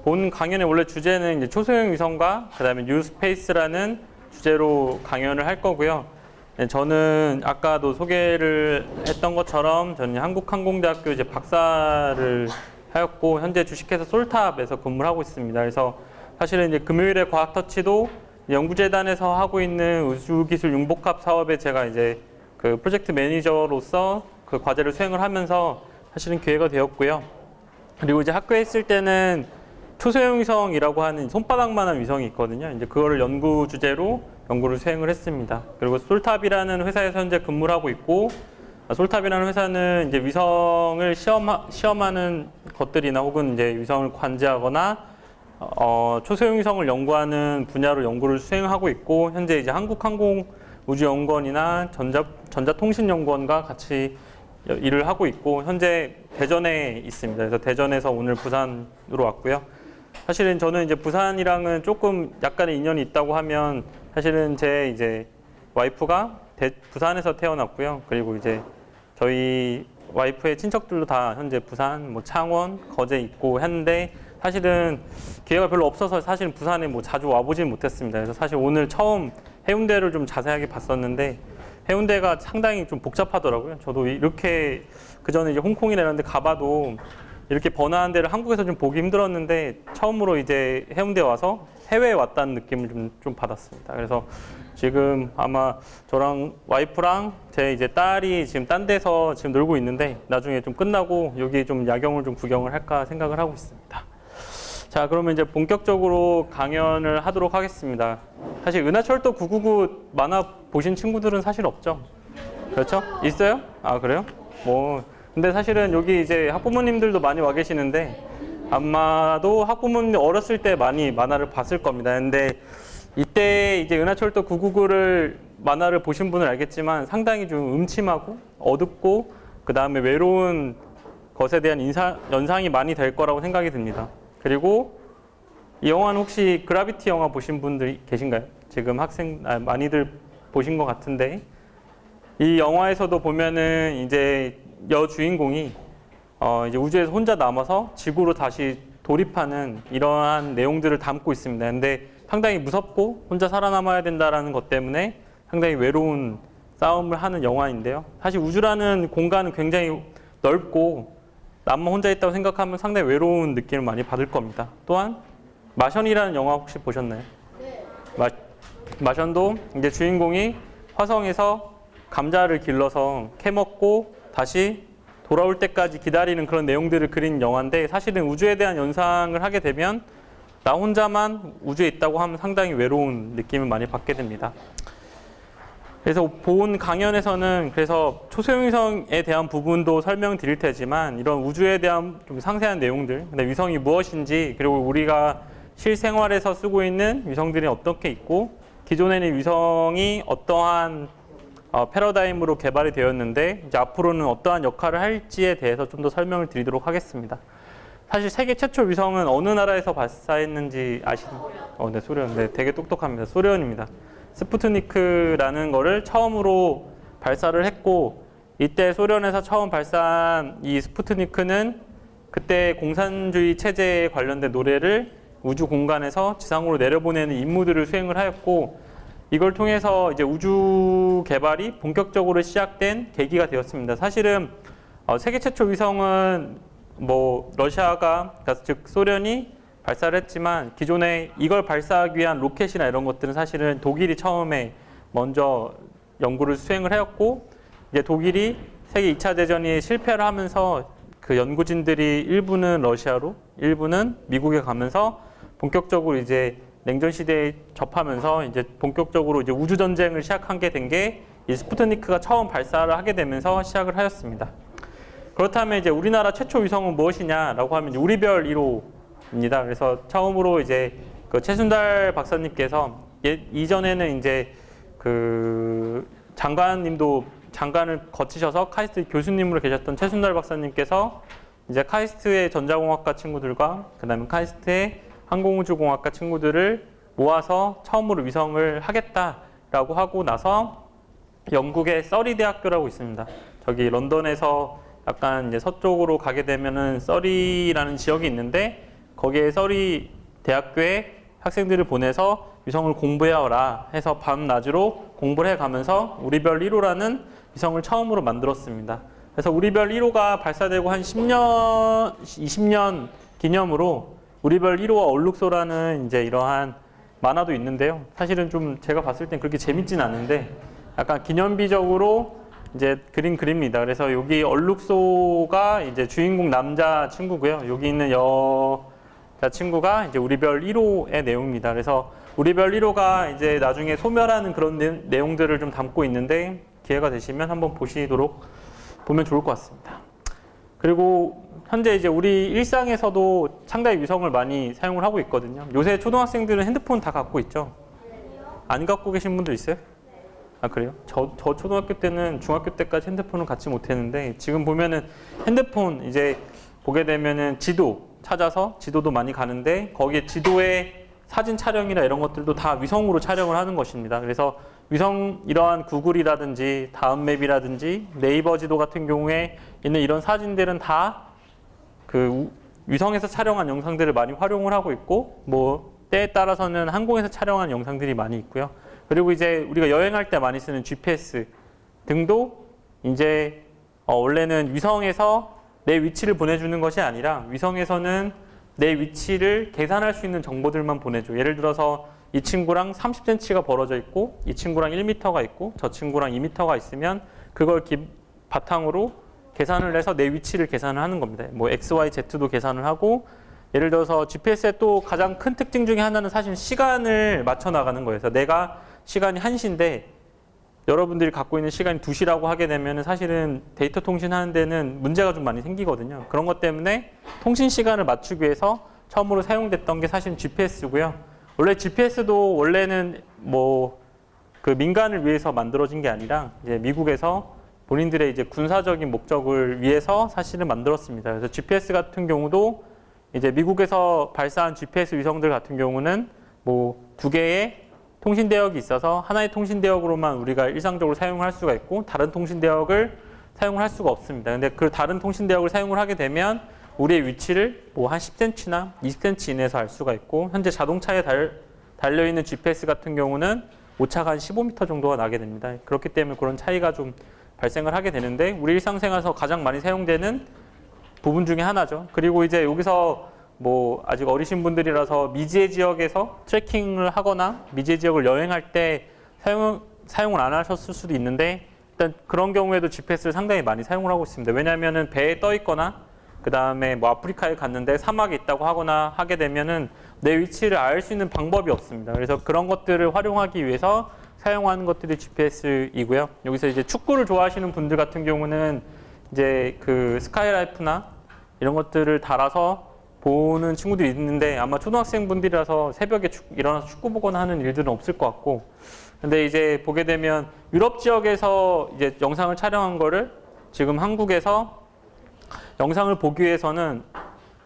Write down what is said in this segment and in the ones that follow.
본 강연의 원래 주제는 이제 초소형 위성과 그다음에 뉴스페이스라는 주제로 강연을 할 거고요. 네, 저는 아까도 소개를 했던 것처럼 저는 한국항공대학교 이제 박사를 하였고 현재 주식회사 솔탑에서 근무를 하고 있습니다. 그래서 사실은 이제 금요일에 과학터치도 연구재단에서 하고 있는 우주기술 융복합 사업에 제가 이제 그 프로젝트 매니저로서 그 과제를 수행을 하면서 사실은 기회가 되었고요. 그리고 이제 학교에 있을 때는 초소형 위성이라고 하는 손바닥만한 위성이 있거든요. 이제 그거를 연구 주제로 연구를 수행을 했습니다. 그리고 솔탑이라는 회사에서 현재 근무를 하고 있고, 솔탑이라는 회사는 이제 위성을 시험하는 것들이나 혹은 이제 위성을 관제하거나 초소형 위성을 연구하는 분야로 연구를 수행하고 있고, 현재 이제 한국항공우주연구원이나 전자통신연구원과 같이 일을 하고 있고, 현재 대전에 있습니다. 그래서 대전에서 오늘 부산으로 왔고요. 사실은 저는 이제 부산이랑은 조금 약간의 인연이 있다고 하면, 사실은 제 이제 와이프가 부산에서 태어났고요. 그리고 이제 저희 와이프의 친척들도 다 현재 부산, 뭐 창원, 거제 있고 했는데, 사실은 기회가 별로 없어서 사실은 부산에 뭐 자주 와보진 못했습니다. 그래서 사실 오늘 처음 해운대를 좀 자세하게 봤었는데, 해운대가 상당히 좀 복잡하더라고요. 저도 이렇게 그전에 이제 홍콩이나 이런 데 가봐도 이렇게 번화한 데를 한국에서 좀 보기 힘들었는데, 처음으로 이제 해운대 와서 해외에 왔다는 느낌을 좀 받았습니다. 그래서 지금 아마 저랑 와이프랑 제 이제 딸이 지금 딴 데서 지금 놀고 있는데, 나중에 좀 끝나고 여기 좀 야경을 좀 구경을 할까 생각을 하고 있습니다. 자, 그러면 이제 본격적으로 강연을 하도록 하겠습니다. 사실 은하철도 999 만화 보신 친구들은 사실 없죠? 그렇죠? 있어요? 아, 그래요? 뭐 근데 사실은 여기 이제 학부모님들도 많이 와 계시는데, 아마도 학부모님 어렸을 때 많이 만화를 봤을 겁니다. 근데 이때 이제 은하철도 999를 만화를 보신 분은 알겠지만 상당히 좀 음침하고 어둡고 그 다음에 외로운 것에 대한 연상이 많이 될 거라고 생각이 듭니다. 그리고 이 영화는 혹시 그라비티 영화 보신 분들 계신가요? 지금 많이들 보신 것 같은데, 이 영화에서도 보면은 이제 여주인공이 이제 우주에서 혼자 남아서 지구로 다시 돌입하는 이러한 내용들을 담고 있습니다. 근데 상당히 무섭고 혼자 살아남아야 된다는 것 때문에 상당히 외로운 싸움을 하는 영화인데요. 사실 우주라는 공간은 굉장히 넓고 나만 혼자 있다고 생각하면 상당히 외로운 느낌을 많이 받을 겁니다. 또한 마션이라는 영화 혹시 보셨나요? 네. 마션도 이제 주인공이 화성에서 감자를 길러서 캐먹고 다시 돌아올 때까지 기다리는 그런 내용들을 그린 영화인데, 사실은 우주에 대한 연상을 하게 되면 나 혼자만 우주에 있다고 하면 상당히 외로운 느낌을 많이 받게 됩니다. 그래서 본 강연에서는 그래서 초소형 위성에 대한 부분도 설명드릴 테지만, 이런 우주에 대한 좀 상세한 내용들, 근데 위성이 무엇인지, 그리고 우리가 실생활에서 쓰고 있는 위성들이 어떻게 있고, 기존에는 위성이 어떠한 패러다임으로 개발이 되었는데 이제 앞으로는 어떠한 역할을 할지에 대해서 좀 더 설명을 드리도록 하겠습니다. 사실 세계 최초 위성은 어느 나라에서 발사했는지 아시나요? 네, 소련. 네, 되게 똑똑합니다. 소련입니다. 스푸트니크라는 거를 처음으로 발사를 했고, 이때 소련에서 처음 발사한 이 스푸트니크는 그때 공산주의 체제에 관련된 노래를 우주 공간에서 지상으로 내려보내는 임무들을 수행을 하였고, 이걸 통해서 이제 우주 개발이 본격적으로 시작된 계기가 되었습니다. 사실은 세계 최초 위성은 뭐 러시아가, 즉 소련이 발사를 했지만, 기존에 이걸 발사하기 위한 로켓이나 이런 것들은 사실은 독일이 처음에 먼저 연구를 수행을 하였고, 이제 독일이 세계 2차 대전이 실패를 하면서 그 연구진들이 일부는 러시아로, 일부는 미국에 가면서 본격적으로 이제 냉전 시대에 접하면서 이제 본격적으로 이제 우주 전쟁을 시작한 게 된 게 이 스푸트니크가 처음 발사를 하게 되면서 시작을 하였습니다. 그렇다면 이제 우리나라 최초 위성은 무엇이냐라고 하면 우리별 1호입니다. 그래서 처음으로 이제 그 최순달 박사님께서 이전에는 이제 그 장관을 거치셔서 카이스트 교수님으로 계셨던 최순달 박사님께서 이제 카이스트의 전자공학과 친구들과 그다음에 카이스트의 항공우주공학과 친구들을 모아서 처음으로 위성을 하겠다라고 하고 나서, 영국의 서리 대학교라고 있습니다. 저기 런던에서 약간 이제 서쪽으로 가게 되면은 서리라는 지역이 있는데, 거기에 써리 대학교에 학생들을 보내서 위성을 공부해와라 해서 밤낮으로 공부를 해가면서 우리별 1호라는 위성을 처음으로 만들었습니다. 그래서 우리별 1호가 발사되고 한 10년, 20년 기념으로 우리별 1호와 얼룩소라는 이제 이러한 만화도 있는데요. 사실은 좀 제가 봤을 땐 그렇게 재밌진 않은데 약간 기념비적으로 이제 그립니다. 그래서 여기 얼룩소가 이제 주인공 남자 친구고요. 여기 있는 여자 친구가 이제 우리별 1호의 내용입니다. 그래서 우리별 1호가 이제 나중에 소멸하는 그런 내용들을 좀 담고 있는데 기회가 되시면 한번 보면 좋을 것 같습니다. 그리고 현재 이제 우리 일상에서도 상당히 위성을 많이 사용을 하고 있거든요. 요새 초등학생들은 핸드폰 다 갖고 있죠? 안 갖고 계신 분들 있어요? 아, 그래요? 저 초등학교 때는 중학교 때까지 핸드폰을 갖지 못했는데 지금 보면은 핸드폰 이제 보게 되면은 지도 찾아서 지도도 많이 가는데 거기에 지도에 사진 촬영이나 이런 것들도 다 위성으로 촬영을 하는 것입니다. 그래서 위성 이러한 구글이라든지 다음맵이라든지 네이버 지도 같은 경우에 있는 이런 사진들은 다 그 위성에서 촬영한 영상들을 많이 활용을 하고 있고 뭐 때에 따라서는 항공에서 촬영한 영상들이 많이 있고요. 그리고 이제 우리가 여행할 때 많이 쓰는 GPS 등도 이제 원래는 위성에서 내 위치를 보내주는 것이 아니라 위성에서는 내 위치를 계산할 수 있는 정보들만 보내줘. 예를 들어서 이 친구랑 30cm가 벌어져 있고 이 친구랑 1m가 있고 저 친구랑 2m가 있으면 그걸 바탕으로 계산을 해서 내 위치를 계산을 하는 겁니다. 뭐 X, Y, Z도 계산을 하고 예를 들어서 GPS의 또 가장 큰 특징 중에 하나는 사실 시간을 맞춰 나가는 거예요. 그래서 내가 시간이 1시인데 여러분들이 갖고 있는 시간이 2시라고 하게 되면 사실은 데이터 통신하는 데는 문제가 좀 많이 생기거든요. 그런 것 때문에 통신 시간을 맞추기 위해서 처음으로 사용됐던 게 사실 GPS고요. 원래 GPS도 원래는 뭐 그 민간을 위해서 만들어진 게 아니라 이제 미국에서 본인들의 이제 군사적인 목적을 위해서 사실은 만들었습니다. 그래서 GPS 같은 경우도 이제 미국에서 발사한 GPS 위성들 같은 경우는 뭐 2개의 통신 대역이 있어서 하나의 통신 대역으로만 우리가 일상적으로 사용을 할 수가 있고 다른 통신 대역을 사용을 할 수가 없습니다. 근데 그 다른 통신 대역을 사용을 하게 되면 우리의 위치를 뭐 한 10cm나 20cm 이내에서 알 수가 있고 현재 자동차에 달려있는 GPS 같은 경우는 오차가 한 15m 정도가 나게 됩니다. 그렇기 때문에 그런 차이가 좀 발생을 하게 되는데 우리 일상생활에서 가장 많이 사용되는 부분 중에 하나죠. 그리고 이제 여기서 뭐 아직 어리신 분들이라서 미지의 지역에서 트래킹을 하거나 미지의 지역을 여행할 때 사용을 안 하셨을 수도 있는데 일단 그런 경우에도 GPS를 상당히 많이 사용을 하고 있습니다. 왜냐하면은 배에 떠 있거나 그 다음에 뭐 아프리카에 갔는데 사막에 있다고 하거나 하게 되면은 내 위치를 알 수 있는 방법이 없습니다. 그래서 그런 것들을 활용하기 위해서 사용하는 것들이 GPS이고요. 여기서 이제 축구를 좋아하시는 분들 같은 경우는 이제 그 스카이라이프나 이런 것들을 달아서 보는 친구들이 있는데 아마 초등학생 분들이라서 새벽에 일어나서 축구 보거나 하는 일들은 없을 것 같고 근데 이제 보게 되면 유럽 지역에서 이제 영상을 촬영한 거를 지금 한국에서 영상을 보기 위해서는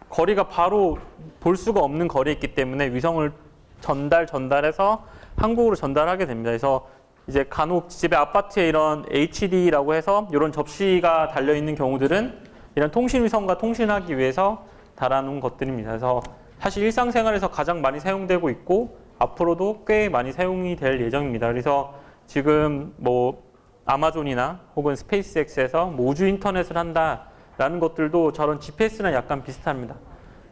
거리가 바로 볼 수가 없는 거리에 있기 때문에 위성을 전달해서 한국으로 전달하게 됩니다. 그래서 이제 간혹 집에 아파트에 이런 HD라고 해서 이런 접시가 달려있는 경우들은 이런 통신위성과 통신하기 위해서 달아놓은 것들입니다. 그래서 사실 일상생활에서 가장 많이 사용되고 있고 앞으로도 꽤 많이 사용이 될 예정입니다. 그래서 지금 뭐 아마존이나 혹은 스페이스X에서 뭐 우주 인터넷을 한다라는 것들도 저런 GPS랑 약간 비슷합니다.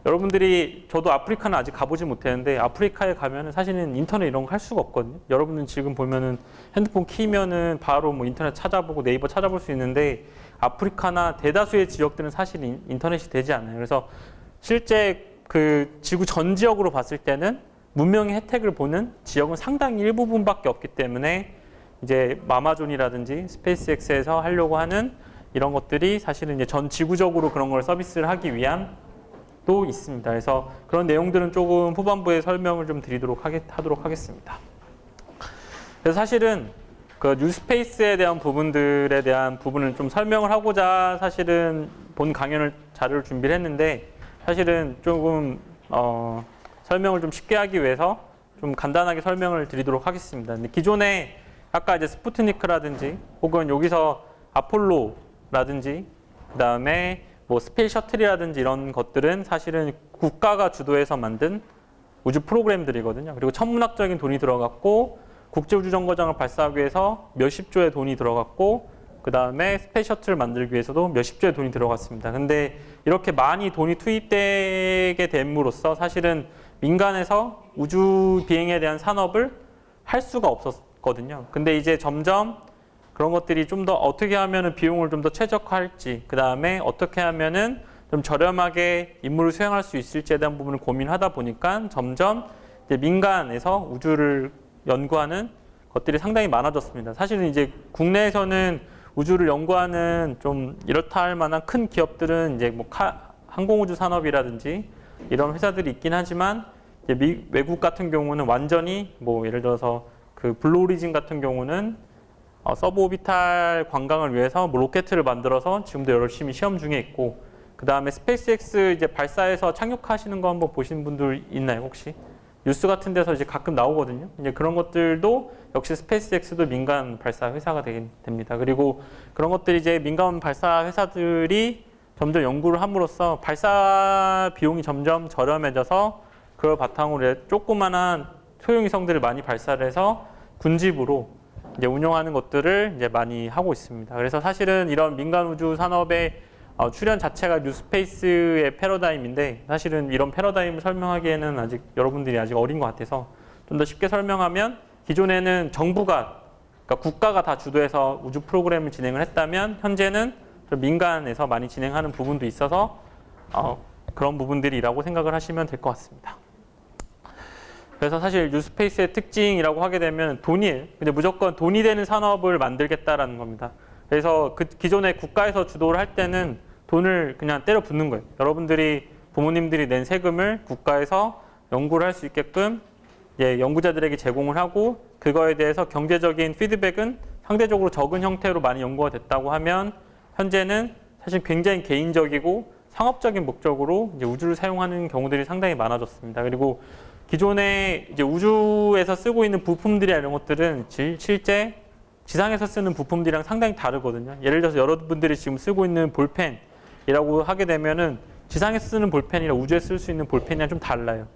여러분들이 저도 아프리카는 아직 가보지 못했는데 아프리카에 가면은 사실은 인터넷 이런 거 할 수가 없거든요. 여러분은 지금 보면은 핸드폰 키면은 바로 뭐 인터넷 찾아보고 네이버 찾아볼 수 있는데 아프리카나 대다수의 지역들은 사실 인터넷이 되지 않아요. 그래서 실제 그 지구 전 지역으로 봤을 때는 문명의 혜택을 보는 지역은 상당히 일부분밖에 없기 때문에 이제 아마존이라든지 스페이스X에서 하려고 하는 이런 것들이 사실은 이제 전 지구적으로 그런 걸 서비스를 하기 위한 또 있습니다. 그래서 그런 내용들은 조금 후반부에 설명을 좀 드리도록 하도록 하겠습니다. 그래서 사실은 그 뉴스페이스에 대한 부분을 좀 설명을 하고자 사실은 본 자료를 준비를 했는데 사실은 조금 설명을 좀 쉽게 하기 위해서 좀 간단하게 설명을 드리도록 하겠습니다. 근데 기존에 아까 이제 스푸트니크라든지 혹은 여기서 아폴로라든지 그다음에 뭐 스페이스 셔틀이라든지 이런 것들은 사실은 국가가 주도해서 만든 우주 프로그램들이거든요. 그리고 천문학적인 돈이 들어갔고 국제우주정거장을 발사하기 위해서 몇십 조의 돈이 들어갔고 그 다음에 스페이스 셔틀을 만들기 위해서도 몇십 조의 돈이 들어갔습니다. 근데 이렇게 많이 돈이 투입되게 됨으로써 사실은 민간에서 우주 비행에 대한 산업을 할 수가 없었거든요. 근데 이제 점점 그런 것들이 좀 더 어떻게 하면은 비용을 좀 더 최적화할지, 그 다음에 어떻게 하면은 좀 저렴하게 임무를 수행할 수 있을지에 대한 부분을 고민하다 보니까 점점 이제 민간에서 우주를 연구하는 것들이 상당히 많아졌습니다. 사실은 이제 국내에서는 우주를 연구하는 좀 이렇다 할 만한 큰 기업들은 이제 뭐 항공우주 산업이라든지 이런 회사들이 있긴 하지만 이제 외국 같은 경우는 완전히 뭐 예를 들어서 그 블루오리진 같은 경우는 서브오비탈 관광을 위해서 뭐 로켓을 만들어서 지금도 열심히 시험 중에 있고, 그 다음에 스페이스X 이제 발사해서 착륙하시는 거 한번 보신 분들 있나요 혹시? 뉴스 같은 데서 이제 가끔 나오거든요. 이제 그런 것들도 역시 스페이스X도 민간 발사 회사가 됩니다. 그리고 그런 것들이 이제 민간 발사 회사들이 점점 연구를 함으로써 발사 비용이 점점 저렴해져서 그걸 바탕으로 조그만한 소형 위성들을 많이 발사를 해서 군집으로 이제 운영하는 것들을 이제 많이 하고 있습니다. 그래서 사실은 이런 민간 우주 산업의 출현 자체가 뉴스페이스의 패러다임인데, 사실은 이런 패러다임을 설명하기에는 아직 여러분들이 아직 어린 것 같아서 좀 더 쉽게 설명하면, 기존에는 정부가, 그러니까 국가가 다 주도해서 우주 프로그램을 진행을 했다면 현재는 좀 민간에서 많이 진행하는 부분도 있어서 그런 부분들이라고 생각을 하시면 될 것 같습니다. 그래서 사실 뉴스페이스의 특징이라고 하게 되면 돈이에요. 근데 무조건 돈이 되는 산업을 만들겠다라는 겁니다. 그래서 그 기존에 국가에서 주도를 할 때는 돈을 그냥 때려 붓는 거예요. 여러분들이 부모님들이 낸 세금을 국가에서 연구를 할 수 있게끔 연구자들에게 제공을 하고, 그거에 대해서 경제적인 피드백은 상대적으로 적은 형태로 많이 연구가 됐다고 하면, 현재는 사실 굉장히 개인적이고 상업적인 목적으로 이제 우주를 사용하는 경우들이 상당히 많아졌습니다. 그리고 기존에 이제 우주에서 쓰고 있는 부품들이나 이런 것들은 실제 지상에서 쓰는 부품들이랑 상당히 다르거든요. 예를 들어서 여러분들이 지금 쓰고 있는 볼펜이라고 하게 되면은 지상에서 쓰는 볼펜이랑 우주에 쓸 수 있는 볼펜이랑 좀 달라요.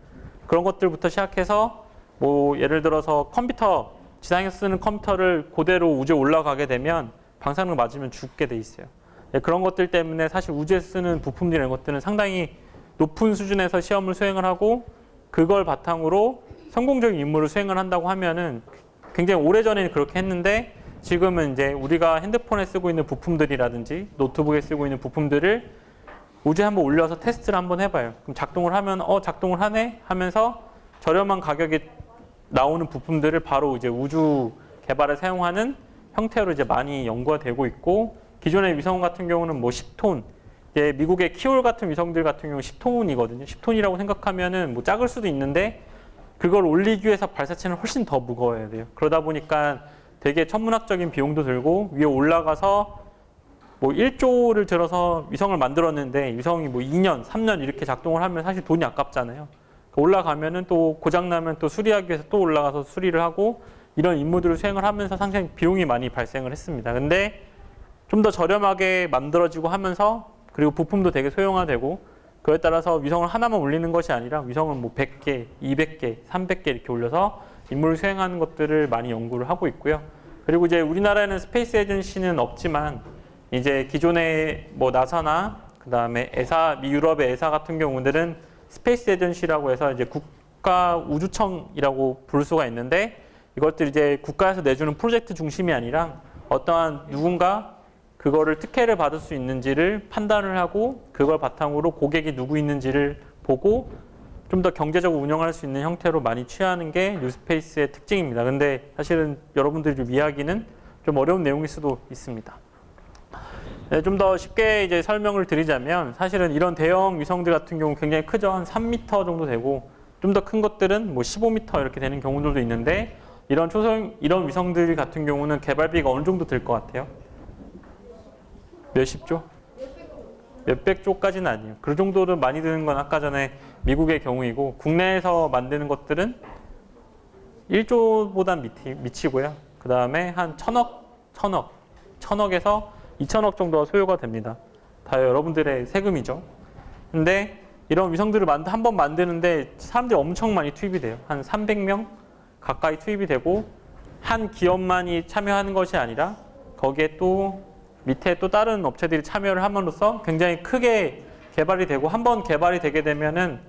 그런 것들부터 시작해서 뭐 예를 들어서 컴퓨터, 지상에서 쓰는 컴퓨터를 그대로 우주에 올라가게 되면 방사능을 맞으면 죽게 돼 있어요. 그런 것들 때문에 사실 우주에서 쓰는 부품들 이런 것들은 상당히 높은 수준에서 시험을 수행을 하고, 그걸 바탕으로 성공적인 임무를 수행을 한다고 하면은 굉장히 오래전에는 그렇게 했는데, 지금은 이제 우리가 핸드폰에 쓰고 있는 부품들이라든지 노트북에 쓰고 있는 부품들을 우주에 한번 올려서 테스트를 한번 해봐요. 그럼 작동을 하면 작동을 하네 하면서 저렴한 가격에 나오는 부품들을 바로 이제 우주 개발에 사용하는 형태로 이제 많이 연구가 되고 있고, 기존의 위성 같은 경우는 뭐 10톤, 미국의 키올 같은 위성들 같은 경우 10톤이거든요. 10톤이라고 생각하면은 뭐 작을 수도 있는데, 그걸 올리기 위해서 발사체는 훨씬 더 무거워야 돼요. 그러다 보니까 되게 천문학적인 비용도 들고, 위에 올라가서 뭐 1조를 들어서 위성을 만들었는데 위성이 뭐 2년, 3년 이렇게 작동을 하면 사실 돈이 아깝잖아요. 올라가면은 또 고장나면 또 수리하기 위해서 또 올라가서 수리를 하고, 이런 임무들을 수행을 하면서 상당히 비용이 많이 발생을 했습니다. 근데 좀 더 저렴하게 만들어지고 하면서, 그리고 부품도 되게 소형화되고, 그에 따라서 위성을 하나만 올리는 것이 아니라 위성을 뭐 100개, 200개, 300개 이렇게 올려서 임무를 수행하는 것들을 많이 연구를 하고 있고요. 그리고 이제 우리나라에는 스페이스 에이전시는 없지만, 이제 기존의 뭐 나사나 그 다음에 에사, 미 유럽의 에사 같은 경우들은 스페이스 에이전시라고 해서 이제 국가 우주청이라고 부를 수가 있는데, 이것들 이제 국가에서 내주는 프로젝트 중심이 아니라 어떠한 누군가 그거를 특혜를 받을 수 있는지를 판단을 하고, 그걸 바탕으로 고객이 누구 있는지를 보고 좀 더 경제적으로 운영할 수 있는 형태로 많이 취하는 게 뉴스페이스의 특징입니다. 근데 사실은 여러분들이 좀 이해하기는 좀 어려운 내용일 수도 있습니다. 네, 좀 더 쉽게 이제 설명을 드리자면, 사실은 이런 대형 위성들 같은 경우 굉장히 크죠. 한 3m 정도 되고, 좀 더 큰 것들은 뭐 15m 이렇게 되는 경우들도 있는데, 이런 위성들 같은 경우는 개발비가 어느 정도 들 것 같아요? 몇십 조? 몇백 조까지는 아니에요. 그 정도는 많이 드는 건 아까 전에 미국의 경우이고, 국내에서 만드는 것들은 1조보단 미치고요. 그 다음에 한 1000억에서 2000억 정도가 소요가 됩니다. 다 여러분들의 세금이죠. 근데 이런 위성들을 한번 만드는데 사람들이 엄청 많이 투입이 돼요. 한 300명 가까이 투입이 되고 한 기업만이 참여하는 것이 아니라 거기에 또 밑에 또 다른 업체들이 참여를 함으로써 굉장히 크게 개발이 되고 한번 개발이 되게 되면은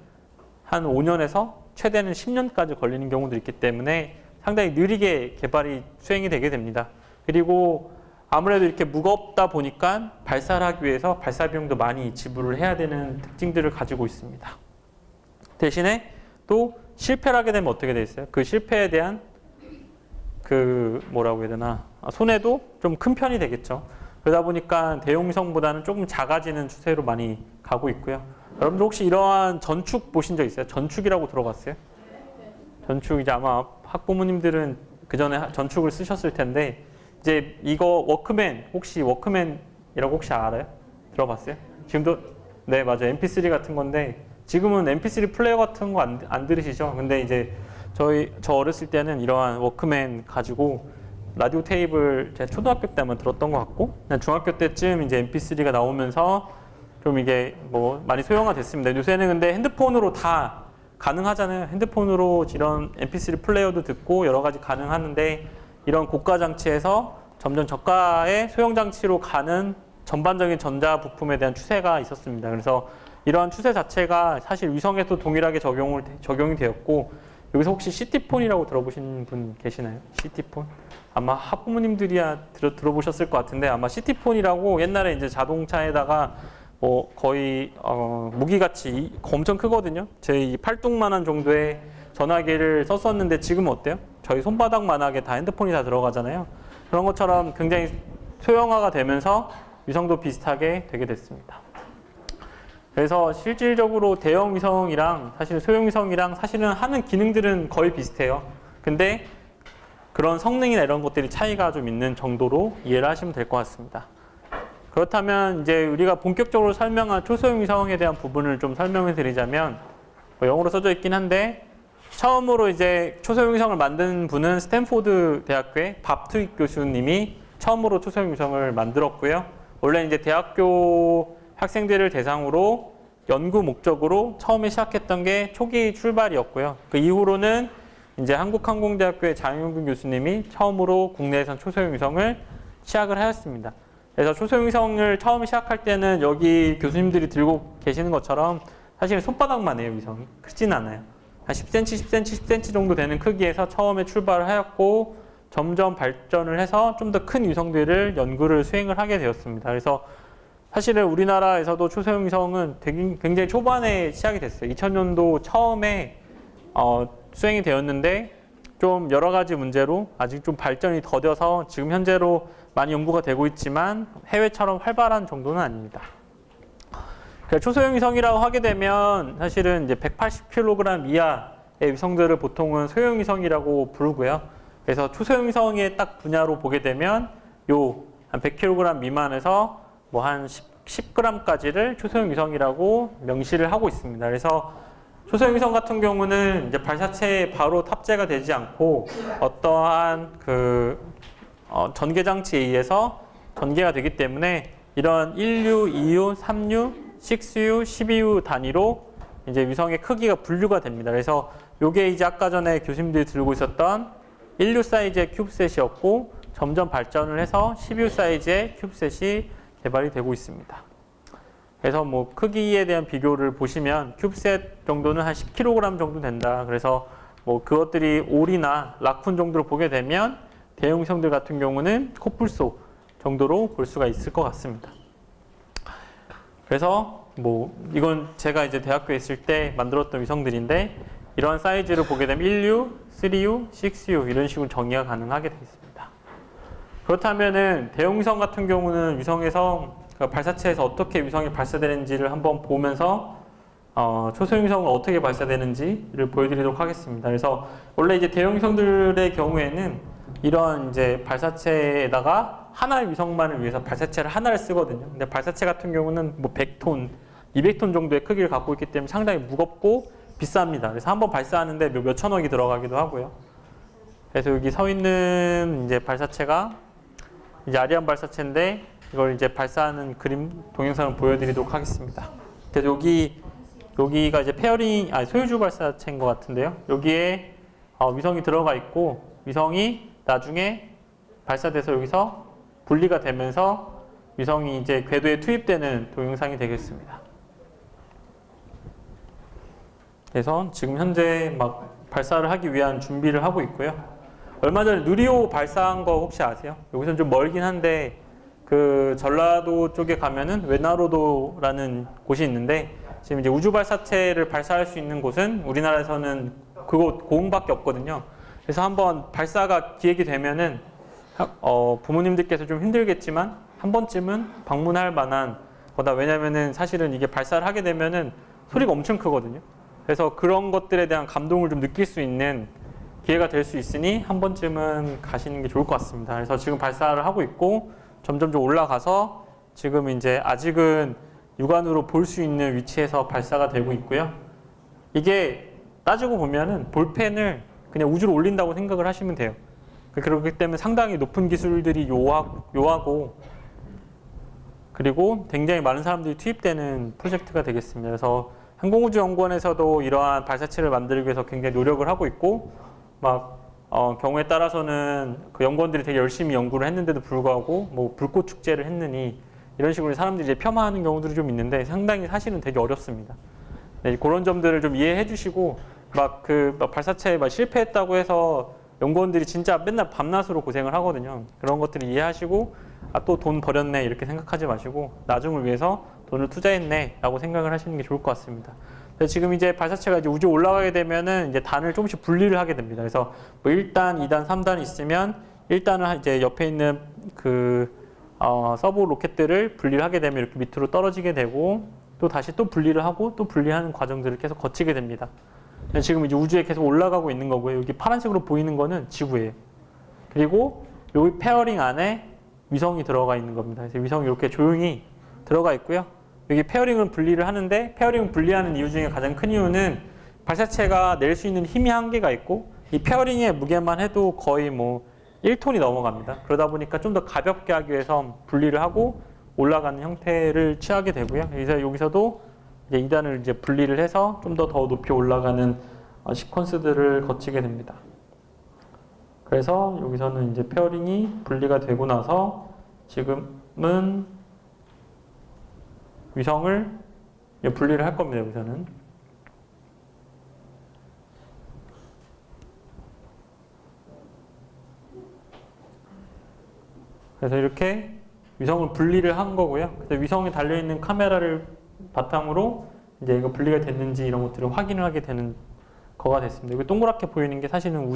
한 5년에서 최대는 10년까지 걸리는 경우도 있기 때문에 상당히 느리게 개발이 수행이 되게 됩니다. 그리고 아무래도 이렇게 무겁다 보니까 발사를 하기 위해서 발사 비용도 많이 지불을 해야 되는 특징들을 가지고 있습니다. 대신에 또 실패를 하게 되면 어떻게 돼 있어요? 그 실패에 대한 그 뭐라고 해야 되나 손해도 좀 큰 편이 되겠죠. 그러다 보니까 대용위성보다는 조금 작아지는 추세로 많이 가고 있고요. 여러분들 혹시 이러한 전축 보신 적 있어요? 전축이라고 들어봤어요? 전축 이제 아마 학부모님들은 그 전에 전축을 쓰셨을 텐데 이제 이거 워크맨이라고 혹시 알아요? 들어봤어요? 지금도 네 맞아요. MP3 같은 건데 지금은 MP3 플레이어 같은 거 안 들으시죠? 근데 이제 저 어렸을 때는 이러한 워크맨 가지고 라디오 테이프를 제가 초등학교 때만 들었던 것 같고 중학교 때쯤 이제 MP3가 나오면서 좀 이게 뭐 많이 소형화 됐습니다. 요새는 근데 핸드폰으로 다 가능하잖아요. 핸드폰으로 이런 MP3 플레이어도 듣고 여러 가지 가능하는데 이런 고가 장치에서 점점 저가의 소형 장치로 가는 전반적인 전자 부품에 대한 추세가 있었습니다. 그래서 이러한 추세 자체가 사실 위성에도 동일하게 적용이 되었고 여기서 혹시 시티폰이라고 들어보신 분 계시나요? 시티폰? 아마 학부모님들이야 들어보셨을 것 같은데 아마 시티폰이라고 옛날에 이제 자동차에다가 뭐 거의 무기같이 엄청 크거든요. 제 팔뚝만한 정도의 전화기를 썼었는데 지금 어때요? 저희 손바닥만하게 다 핸드폰이 다 들어가잖아요. 그런 것처럼 굉장히 소형화가 되면서 위성도 비슷하게 되게 됐습니다. 그래서 실질적으로 대형 위성이랑 사실 소형 위성이랑 사실은 하는 기능들은 거의 비슷해요. 근데 그런 성능이나 이런 것들이 차이가 좀 있는 정도로 이해를 하시면 될 것 같습니다. 그렇다면 이제 우리가 본격적으로 설명한 초소형 위성에 대한 부분을 좀 설명을 드리자면 뭐 영어로 써져 있긴 한데 처음으로 이제 초소형 위성을 만든 분은 스탠포드 대학교의 밥 트윅 교수님이 처음으로 초소형 위성을 만들었고요. 원래 이제 대학교 학생들을 대상으로 연구 목적으로 처음에 시작했던 게 초기 출발이었고요. 그 이후로는 이제 한국항공대학교의 장영균 교수님이 처음으로 국내에선 초소형 위성을 시작을 하였습니다. 그래서 초소형 위성을 처음 시작할 때는 여기 교수님들이 들고 계시는 것처럼 사실 손바닥만 해요, 위성이. 크진 않아요. 한 10cm, 10cm, 10cm 정도 되는 크기에서 처음에 출발을 하였고 점점 발전을 해서 좀 더 큰 위성들을 연구를 수행을 하게 되었습니다. 그래서 사실은 우리나라에서도 초소형 위성은 굉장히 초반에 시작이 됐어요. 2000년도 처음에 수행이 되었는데 좀 여러 가지 문제로 아직 좀 발전이 더뎌서 지금 현재로 많이 연구가 되고 있지만 해외처럼 활발한 정도는 아닙니다. 초소형 위성이라고 하게 되면 사실은 이제 180kg 이하의 위성들을 보통은 소형 위성이라고 부르고요. 그래서 초소형 위성의 딱 분야로 보게 되면 한 100kg 미만에서 뭐 한 10g까지를 초소형 위성이라고 명시를 하고 있습니다. 그래서 초소형 위성 같은 경우는 이제 발사체에 바로 탑재가 되지 않고 어떠한 전개 장치에 의해서 전개가 되기 때문에 이런 1U, 2U, 3U, 6U, 12U 단위로 이제 위성의 크기가 분류가 됩니다. 그래서 요게 이제 아까 전에 교수님들이 들고 있었던 1U 사이즈의 큐브셋이었고 점점 발전을 해서 12U 사이즈의 큐브셋이 개발이 되고 있습니다. 그래서 뭐 크기에 대한 비교를 보시면 큐브셋 정도는 한 10kg 정도 된다. 그래서 뭐 그것들이 올이나 라쿤 정도로 보게 되면 대형 위성들 같은 경우는 코뿔소 정도로 볼 수가 있을 것 같습니다. 그래서 뭐 이건 제가 이제 대학교에 있을 때 만들었던 위성들인데 이런 사이즈를 보게 되면 1U, 3U, 6U 이런 식으로 정의가 가능하게 되어 있습니다. 그렇다면은 대형 위성 같은 경우는 위성에서 발사체에서 어떻게 위성이 발사되는지를 한번 보면서 초소형 위성은 어떻게 발사되는지를 보여드리도록 하겠습니다. 그래서 원래 이제 대형 위성들의 경우에는 이런 이제 발사체에다가 하나의 위성만을 위해서 발사체를 하나를 쓰거든요. 근데 발사체 같은 경우는 뭐 100톤, 200톤 정도의 크기를 갖고 있기 때문에 상당히 무겁고 비쌉니다. 그래서 한번 발사하는데 몇 천억이 들어가기도 하고요. 그래서 여기 서 있는 이제 발사체가 이제 아리안 발사체인데 이걸 이제 발사하는 그림 동영상을 보여드리도록 하겠습니다. 그래서 여기 여기가 이제 페어링, 소유주 발사체인 것 같은데요. 여기에 위성이 들어가 있고, 위성이 나중에 발사돼서 여기서 분리가 되면서 위성이 이제 궤도에 투입되는 동영상이 되겠습니다. 그래서 지금 현재 막 발사를 하기 위한 준비를 하고 있고요. 얼마 전에 누리호 발사한 거 혹시 아세요? 여기서는 좀 멀긴 한데 그 전라도 쪽에 가면은 외나로도라는 곳이 있는데 지금 이제 우주 발사체를 발사할 수 있는 곳은 우리나라에서는 그곳 고흥밖에 없거든요. 그래서 한번 발사가 기획이 되면은 부모님들께서 좀 힘들겠지만 한 번쯤은 방문할 만한 거다. 왜냐면은 사실은 이게 발사를 하게 되면은 소리가 엄청 크거든요. 그래서 그런 것들에 대한 감동을 좀 느낄 수 있는 기회가 될 수 있으니 한 번쯤은 가시는 게 좋을 것 같습니다. 그래서 지금 발사를 하고 있고 점점 좀 올라가서 지금 이제 아직은 육안으로 볼 수 있는 위치에서 발사가 되고 있고요. 이게 따지고 보면은 볼펜을 그냥 우주로 올린다고 생각을 하시면 돼요. 그렇기 때문에 상당히 높은 기술들이 요하고 그리고 굉장히 많은 사람들이 투입되는 프로젝트가 되겠습니다. 그래서 항공우주연구원에서도 이러한 발사체를 만들기 위해서 굉장히 노력을 하고 있고 경우에 따라서는 그 연구원들이 되게 열심히 연구를 했는데도 불구하고 뭐 불꽃 축제를 했느니 이런 식으로 사람들이 이제 폄하하는 경우들이 좀 있는데 상당히 사실은 되게 어렵습니다. 네, 그런 점들을 좀 이해해 주시고 발사체에 실패했다고 해서 연구원들이 진짜 맨날 밤낮으로 고생을 하거든요. 그런 것들을 이해하시고 또 돈 버렸네 이렇게 생각하지 마시고 나중을 위해서 돈을 투자했네 라고 생각을 하시는 게 좋을 것 같습니다. 지금 이제 발사체가 이제 우주에 올라가게 되면은 이제 단을 조금씩 분리를 하게 됩니다. 그래서 뭐 1단, 2단, 3단이 있으면 1단은 이제 옆에 있는 서브 로켓들을 분리를 하게 되면 이렇게 밑으로 떨어지게 되고 또 다시 또 분리를 하고 또 분리하는 과정들을 계속 거치게 됩니다. 지금 이제 우주에 계속 올라가고 있는 거고요. 여기 파란색으로 보이는 거는 지구예요. 그리고 여기 페어링 안에 위성이 들어가 있는 겁니다. 그래서 위성이 이렇게 조용히 들어가 있고요. 여기 페어링을 분리를 하는데 페어링을 분리하는 이유 중에 가장 큰 이유는 발사체가 낼 수 있는 힘이 한계가 있고 이 페어링의 무게만 해도 거의 뭐 1톤이 넘어갑니다. 그러다 보니까 좀 더 가볍게 하기 위해서 분리를 하고 올라가는 형태를 취하게 되고요. 그래서 여기서도 이제 2단을 이제 분리를 해서 좀 더 높이 올라가는 시퀀스들을 거치게 됩니다. 그래서 여기서는 이제 페어링이 분리가 되고 나서 지금은 위성을 분리를 할 겁니다. 여기서는. 그래서 이렇게 위성을 분리를 한 거고요. 그래서 위성에 달려있는 카메라를 바탕으로 이제 이거 분리가 됐는지 이런 것들을 확인을 하게 되는 거가 됐습니다. 여기 동그랗게 보이는 게 사실은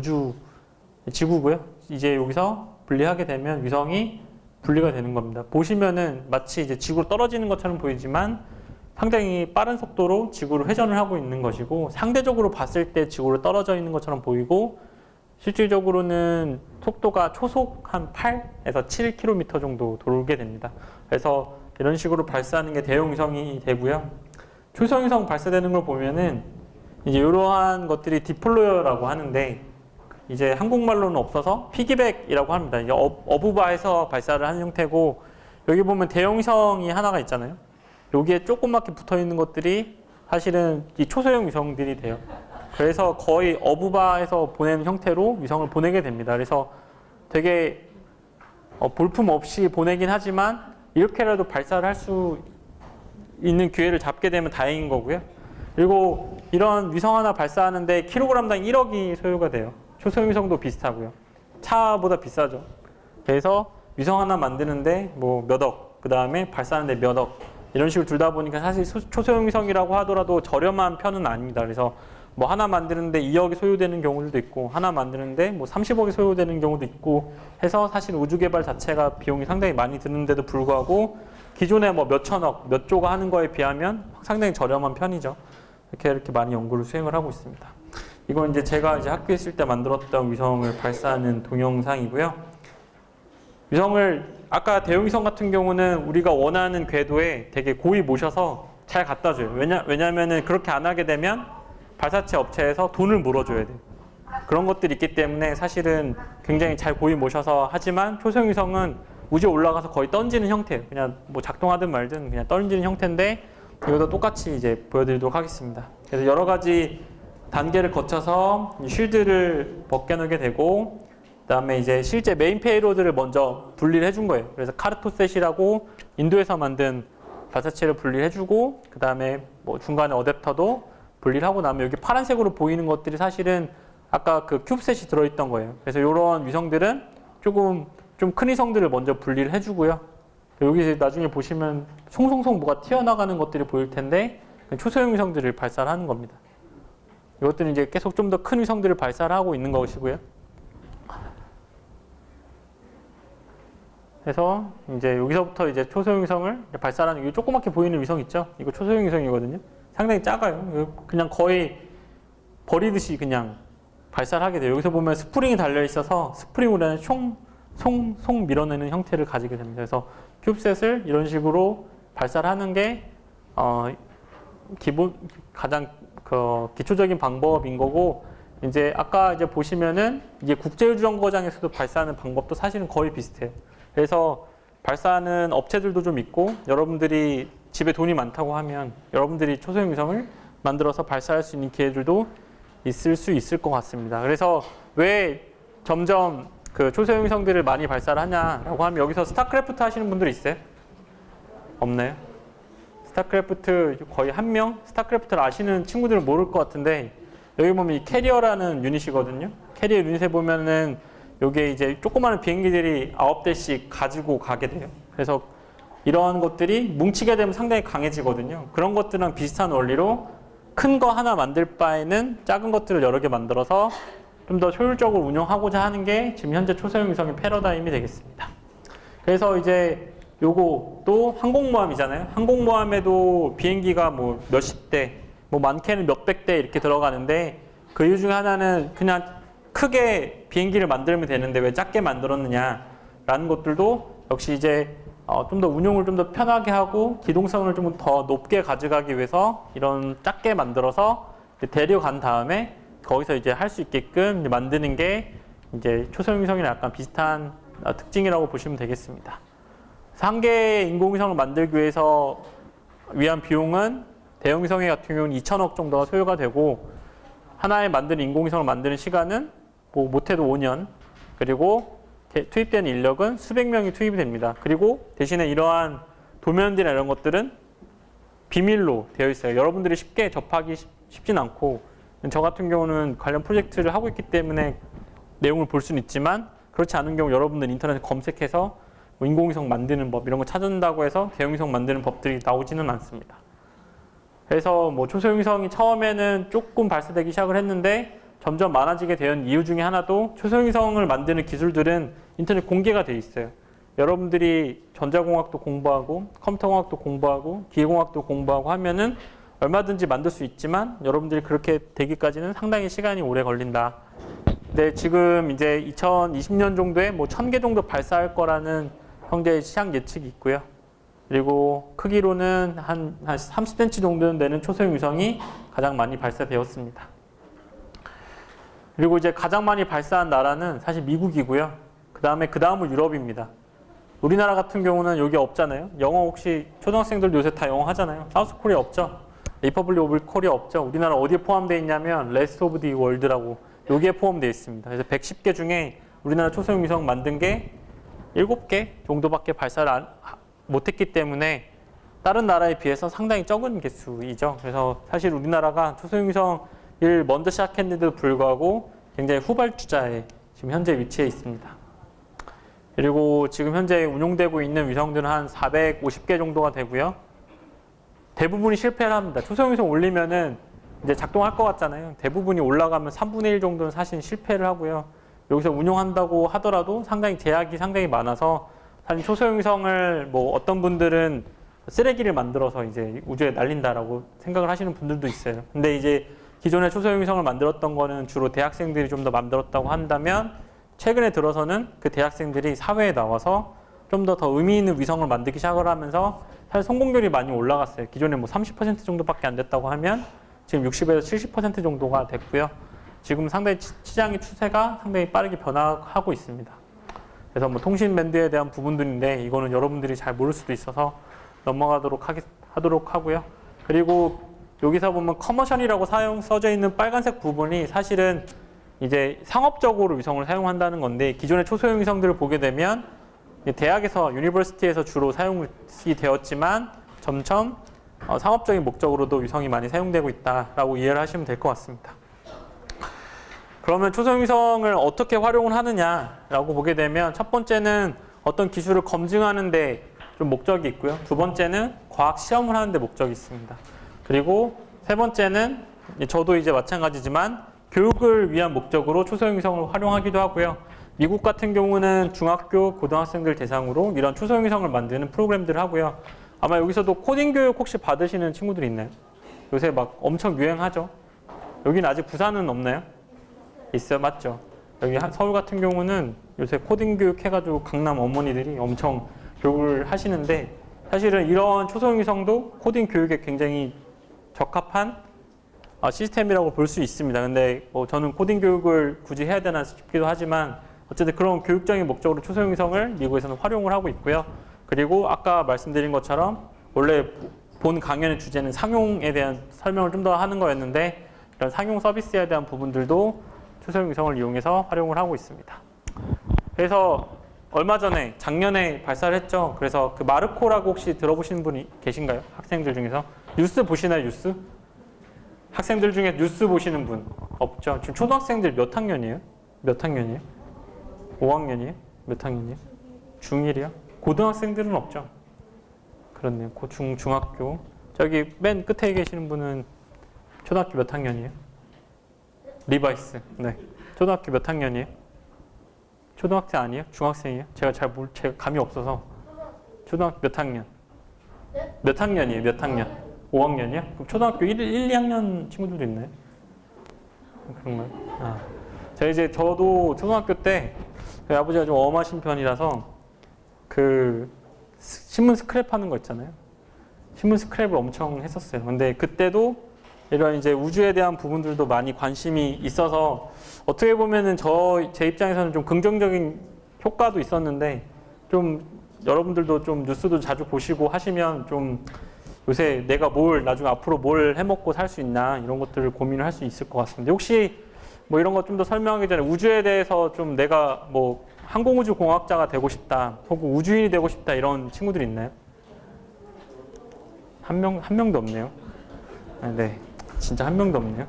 지구고요. 이제 여기서 분리하게 되면 위성이 분리가 되는 겁니다. 보시면은 마치 이제 지구로 떨어지는 것처럼 보이지만 상당히 빠른 속도로 지구를 회전을 하고 있는 것이고 상대적으로 봤을 때 지구로 떨어져 있는 것처럼 보이고 실질적으로는 속도가 초속 한 8에서 7km 정도 돌게 됩니다. 그래서 이런 식으로 발사하는 게 대형 위성이 되고요. 초소형 위성 발사되는 걸 보면은 이제 이러한 것들이 디플로여라고 하는데 이제 한국말로는 없어서 피기백이라고 합니다. 이제 어부바에서 발사를 하는 형태고 여기 보면 대형 위성이 하나가 있잖아요. 여기에 조그맣게 붙어 있는 것들이 사실은 이 초소형 위성들이 돼요. 그래서 거의 어부바에서 보내는 형태로 위성을 보내게 됩니다. 그래서 되게 볼품 없이 보내긴 하지만 이렇게라도 발사를 할 수 있는 기회를 잡게 되면 다행인 거고요. 그리고 이런 위성 하나 발사하는데 킬로그램당 1억이 소요가 돼요. 초소형 위성도 비슷하고요. 차보다 비싸죠. 그래서 위성 하나 만드는데 뭐 몇 억, 그 다음에 발사하는데 몇 억 이런 식으로 둘다 보니까 사실 초소형 위성이라고 하더라도 저렴한 편은 아닙니다. 그래서 뭐 하나 만드는데 2억이 소요되는 경우들도 있고 하나 만드는데 뭐 30억이 소요되는 경우도 있고 해서 사실 우주 개발 자체가 비용이 상당히 많이 드는데도 불구하고 기존에 뭐 몇천억, 몇 조가 하는 거에 비하면 상당히 저렴한 편이죠. 이렇게 많이 연구를 수행을 하고 있습니다. 이건 이제 제가 이제 학교에 있을 때 만들었던 위성을 발사하는 동영상이고요. 위성을 아까 대형 위성 같은 경우는 우리가 원하는 궤도에 되게 고이 모셔서 잘 갖다 줘요. 왜냐면은 그렇게 안 하게 되면 발사체 업체에서 돈을 물어줘야 돼요. 그런 것들이 있기 때문에 사실은 굉장히 잘 고이 모셔서 하지만 초소형 위성은 우주에 올라가서 거의 던지는 형태예요. 그냥 뭐 작동하든 말든 그냥 던지는 형태인데 이것도 똑같이 이제 보여드리도록 하겠습니다. 그래서 여러 가지 단계를 거쳐서 쉴드를 벗겨놓게 되고, 그다음에 이제 실제 메인 페이로드를 먼저 분리를 해준 거예요. 그래서 카르토셋이라고 인도에서 만든 발사체를 분리를 해주고, 그다음에 뭐 중간에 어댑터도 분리를 하고 나면 여기 파란색으로 보이는 것들이 사실은 아까 그 큐브셋이 들어있던 거예요. 그래서 이런 위성들은 조금 좀 큰 위성들을 먼저 분리를 해주고요. 여기 나중에 보시면 송송송 뭐가 튀어나가는 것들이 보일 텐데 초소형 위성들을 발사를 하는 겁니다. 이것들은 이제 계속 좀 더 큰 위성들을 발사를 하고 있는 것이고요. 그래서 이제 여기서부터 이제 초소형 위성을 발사하는, 이 조그맣게 보이는 위성 있죠? 이거 초소형 위성이거든요. 상당히 작아요. 그냥 거의 버리듯이 그냥 발사를 하게 돼요. 여기서 보면 스프링이 달려 있어서 스프링으로 하는 송 밀어내는 형태를 가지게 됩니다. 그래서 큐브셋을 이런 식으로 발사를 하는 게 가장 기초적인 방법인 거고, 이제 아까 이제 보시면은 이제 국제우주정거장에서도 발사하는 방법도 사실은 거의 비슷해요. 그래서 발사하는 업체들도 좀 있고, 여러분들이 집에 돈이 많다고 하면 여러분들이 초소형 위성을 만들어서 발사할 수 있는 기회들도 있을 수 있을 것 같습니다. 그래서 왜 점점 그 초소형 위성들을 많이 발사를 하냐라고 하면, 여기서 스타크래프트 하시는 분들 있어요? 없나요? 스타크래프트 거의 한 명? 스타크래프트를 아시는 친구들은 모를 것 같은데, 여기 보면 이 캐리어라는 유닛이거든요. 캐리어 유닛에 보면은 요게 이제 조그마한 비행기들이 9대씩 가지고 가게 돼요. 그래서 이런 것들이 뭉치게 되면 상당히 강해지거든요. 그런 것들랑 비슷한 원리로 큰 거 하나 만들 바에는 작은 것들을 여러 개 만들어서 좀 더 효율적으로 운영하고자 하는 게 지금 현재 초소형 위성의 패러다임이 되겠습니다. 그래서 이제 요것도 항공모함이잖아요. 항공모함에도 비행기가 뭐 몇십 대, 뭐 많게는 몇백 대 이렇게 들어가는데, 그 이유 중에 하나는 그냥 크게 비행기를 만들면 되는데 왜 작게 만들었느냐라는 것들도 역시 이제 좀 더 운용을 좀 더 편하게 하고 기동성을 좀 더 높게 가져가기 위해서 이런 작게 만들어서 데려간 다음에 거기서 이제 할 수 있게끔 만드는 게 이제 초소형 위성이랑 약간 비슷한 특징이라고 보시면 되겠습니다. 한 개의 인공위성을 만들기 위해서 위한 비용은 대형 위성 같은 경우는 2천억 정도가 소요가 되고, 하나의 만드는 인공위성을 만드는 시간은 뭐 못해도 5년, 그리고 투입되는 인력은 수백 명이 투입이 됩니다. 그리고 대신에 이러한 도면들이나 이런 것들은 비밀로 되어 있어요. 여러분들이 쉽게 접하기 쉽진 않고, 저 같은 경우는 관련 프로젝트를 하고 있기 때문에 내용을 볼 수는 있지만, 그렇지 않은 경우 여러분들 인터넷에 검색해서 뭐 인공위성 만드는 법 이런 거 찾는다고 해서 대형위성 만드는 법들이 나오지는 않습니다. 그래서 뭐 초소형 위성이 처음에는 조금 발사되기 시작을 했는데 점점 많아지게 된 이유 중에 하나도 초소형 위성을 만드는 기술들은 인터넷 공개가 돼 있어요. 여러분들이 전자공학도 공부하고 컴퓨터공학도 공부하고 기계공학도 공부하고 하면은 얼마든지 만들 수 있지만, 여러분들이 그렇게 되기까지는 상당히 시간이 오래 걸린다. 근데 지금 이제 2020년 정도에 뭐 1000개 정도 발사할 거라는 현재 시장 예측이 있고요. 그리고 크기로는 한 30cm 정도는 되는 초소형 위성이 가장 많이 발사되었습니다. 그리고 이제 가장 많이 발사한 나라는 사실 미국이고요. 그 다음은 유럽입니다. 우리나라 같은 경우는 여기 없잖아요. 영어 혹시 초등학생들도 요새 다 영어 하잖아요. 사우스 코리아 없죠? 리퍼블릭 오브 코리아 없죠? 우리나라 어디에 포함되어 있냐면 레스트 오브 디 월드라고 여기에 포함되어 있습니다. 그래서 110개 중에 우리나라 초소형 위성 만든 게 7개 정도밖에 발사를 못했기 때문에 다른 나라에 비해서 상당히 적은 개수이죠. 그래서 사실 우리나라가 초소형 위성을 먼저 시작했는데도 불구하고 굉장히 후발주자에 지금 현재 위치해 있습니다. 그리고 지금 현재 운용되고 있는 위성들은 한 450개 정도가 되고요. 대부분이 실패를 합니다. 초소형 위성 올리면은 이제 작동할 것 같잖아요. 대부분이 올라가면 3분의 1 정도는 사실 실패를 하고요. 여기서 운용한다고 하더라도 상당히 제약이 상당히 많아서, 사실 초소형 위성을 뭐 어떤 분들은 쓰레기를 만들어서 이제 우주에 날린다라고 생각을 하시는 분들도 있어요. 근데 이제 기존에 초소형 위성을 만들었던 거는 주로 대학생들이 좀 더 만들었다고 한다면, 최근에 들어서는 그 대학생들이 사회에 나와서 좀 더 의미 있는 위성을 만들기 시작을 하면서 사실 성공률이 많이 올라갔어요. 기존에 뭐 30% 정도밖에 안 됐다고 하면 지금 60에서 70% 정도가 됐고요. 지금 상당히 시장의 추세가 상당히 빠르게 변화하고 있습니다. 그래서 뭐 통신 밴드에 대한 부분들인데 이거는 여러분들이 잘 모를 수도 있어서 넘어가도록 하도록 하고요. 그리고 여기서 보면 커머셜이라고 써져 있는 빨간색 부분이 사실은 이제 상업적으로 위성을 사용한다는 건데, 기존의 초소형 위성들을 보게 되면 대학에서, 유니버시티에서 주로 사용이 되었지만 점점 상업적인 목적으로도 위성이 많이 사용되고 있다라고 이해를 하시면 될 것 같습니다. 그러면 초소형 위성을 어떻게 활용을 하느냐라고 보게 되면, 첫 번째는 어떤 기술을 검증하는 데 좀 목적이 있고요. 두 번째는 과학 시험을 하는 데 목적이 있습니다. 그리고 세 번째는 저도 이제 마찬가지지만 교육을 위한 목적으로 초소형 위성을 활용하기도 하고요. 미국 같은 경우는 중학교, 고등학생들 대상으로 이런 초소형 위성을 만드는 프로그램들을 하고요. 아마 여기서도 코딩 교육 혹시 받으시는 친구들 있나요? 요새 막 엄청 유행하죠. 여기는 아직 부산은 없나요? 있어요, 맞죠? 여기 서울 같은 경우는 요새 코딩 교육 해가지고 강남 어머니들이 엄청 교육을 하시는데, 사실은 이런 초소형 위성도 코딩 교육에 굉장히 적합한 시스템이라고 볼 수 있습니다. 근데 저는 코딩 교육을 굳이 해야 되나 싶기도 하지만, 어쨌든 그런 교육적인 목적으로 초소형 위성을 미국에서는 활용을 하고 있고요. 그리고 아까 말씀드린 것처럼 원래 본 강연의 주제는 상용에 대한 설명을 좀 더 하는 거였는데, 이런 상용 서비스에 대한 부분들도 초소형 위성을 이용해서 활용을 하고 있습니다. 그래서 얼마 전에 작년에 발사를 했죠. 그래서 그 마르코라고 혹시 들어보신 분이 계신가요? 학생들 중에서 뉴스 보시나요? 뉴스? 학생들 중에 뉴스 보시는 분 없죠? 지금 초등학생들 몇 학년이에요? 몇 학년이에요? 5학년이에요? 몇 학년이에요? 중1이요? 고등학생들은 없죠? 그렇네요. 중학교. 저기 맨 끝에 계시는 분은 초등학교 몇 학년이에요? 리바이스. 네. 초등학교 몇 학년이에요? 초등학생 아니에요? 중학생이에요? 제가 제가 감이 없어서. 초등학교 몇 학년? 몇 학년이에요? 몇 학년? 5학년이요? 그럼 초등학교 1, 2학년 친구들도 있나요? 그런가요? 저도 초등학교 때 저희 아버지가 좀 엄하신 편이라서 그 신문 스크랩 하는 거 있잖아요. 신문 스크랩을 엄청 했었어요. 근데 그때도 이런 이제 우주에 대한 부분들도 많이 관심이 있어서, 어떻게 보면은 제 입장에서는 좀 긍정적인 효과도 있었는데, 좀 여러분들도 좀 뉴스도 자주 보시고 하시면 좀 요새 내가 나중에 앞으로 뭘 해먹고 살 수 있나 이런 것들을 고민을 할 수 있을 것 같습니다. 혹시 뭐 이런 거 좀 더 설명하기 전에 우주에 대해서 좀 내가 뭐 항공우주공학자가 되고 싶다, 혹은 우주인이 되고 싶다 이런 친구들 있나요? 한 명도 없네요. 네, 진짜 한 명도 없네요.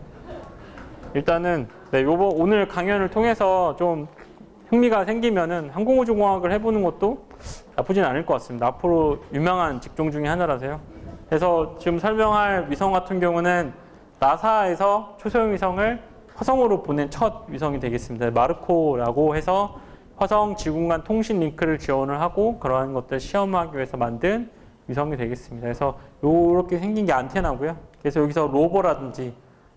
일단은 오늘 강연을 통해서 좀 흥미가 생기면은 항공우주공학을 해보는 것도 나쁘진 않을 것 같습니다. 앞으로 유명한 직종 중에 하나라서요. 그래서 지금 설명할 위성 같은 경우는 나사에서 초소형 위성을 화성으로 보낸 첫 위성이 되겠습니다. 마르코라고 해서 화성 지구 간 통신 링크를 지원을 하고 그러한 것들 시험하기 위해서 만든 위성이 되겠습니다. 그래서 이렇게 생긴 게 안테나고요. 그래서 여기서 로버라든지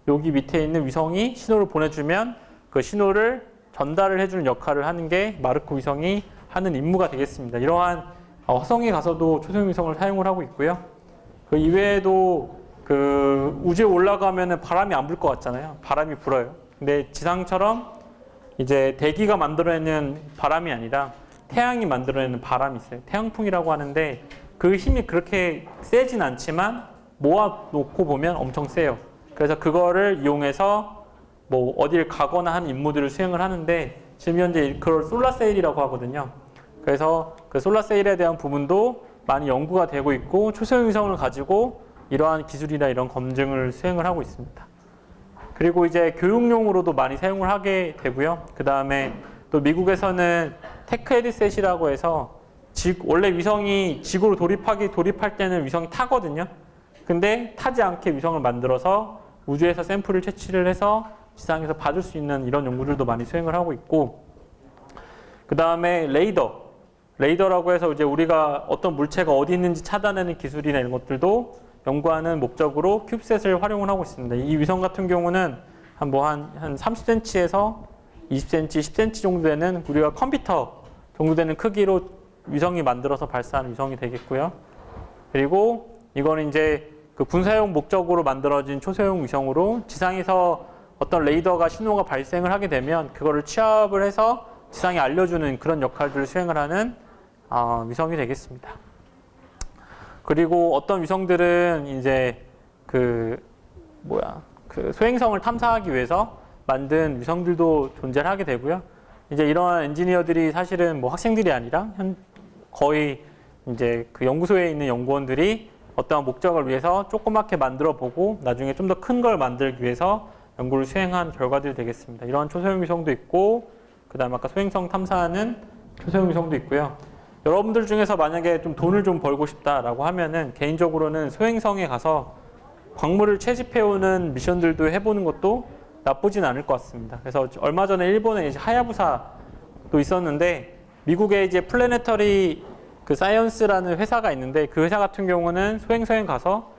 여기 밑에 있는 위성이 신호를 보내주면 그 신호를 전달을 해주는 역할을 하는 게 마르코 위성이 하는 임무가 되겠습니다. 이러한 화성에 가서도 초소형 위성을 사용을 하고 있고요. 그 이외에도 그 우주에 올라가면은 바람이 안 불 것 같잖아요. 바람이 불어요. 근데 지상처럼 이제 대기가 만들어내는 바람이 아니라 태양이 만들어내는 바람이 있어요. 태양풍이라고 하는데 그 힘이 그렇게 세진 않지만 모아놓고 보면 엄청 세요. 그래서 그거를 이용해서 뭐 어딜 가거나 하는 임무들을 수행을 하는데, 지금 현재 그걸 솔라세일이라고 하거든요. 그래서 그 솔라세일에 대한 부분도 많이 연구가 되고 있고, 초소형 위성을 가지고 이러한 기술이나 이런 검증을 수행을 하고 있습니다. 그리고 이제 교육용으로도 많이 사용을 하게 되고요. 그 다음에 또 미국에서는 테크 헤드셋이라고 해서 원래 위성이 지구로 돌입할 때는 위성이 타거든요. 근데 타지 않게 위성을 만들어서 우주에서 샘플을 채취를 해서 지상에서 받을 수 있는 이런 연구들도 많이 수행을 하고 있고, 그 다음에 레이더라고 해서 이제 우리가 어떤 물체가 어디 있는지 찾아내는 기술이나 이런 것들도 연구하는 목적으로 큐브셋을 활용을 하고 있습니다. 이 위성 같은 경우는 한 30cm에서 20cm, 10cm 정도 되는 우리가 컴퓨터 정도 되는 크기로 위성이 만들어서 발사하는 위성이 되겠고요. 그리고 이거는 이제 그 군사용 목적으로 만들어진 초소형 위성으로 지상에서 어떤 레이더가 신호가 발생을 하게 되면 그거를 취합을 해서 지상에 알려주는 그런 역할들을 수행을 하는 위성이 되겠습니다. 그리고 어떤 위성들은 이제 그 소행성을 탐사하기 위해서 만든 위성들도 존재를 하게 되고요. 이제 이런 엔지니어들이 사실은 뭐 학생들이 아니라 거의 이제 그 연구소에 있는 연구원들이 어떠한 목적을 위해서 조그맣게 만들어 보고 나중에 좀 더 큰 걸 만들기 위해서 연구를 수행한 결과들이 되겠습니다. 이런 초소형 위성도 있고, 그 다음에 아까 소행성 탐사하는 초소형 위성도 있고요. 여러분들 중에서 만약에 좀 돈을 좀 벌고 싶다라고 하면은 개인적으로는 소행성에 가서 광물을 채집해오는 미션들도 해보는 것도 나쁘진 않을 것 같습니다. 그래서 얼마 전에 일본에 이제 하야부사도 있었는데, 미국에 이제 플래네터리 그 사이언스라는 회사가 있는데, 그 회사 같은 경우는 소행성에 가서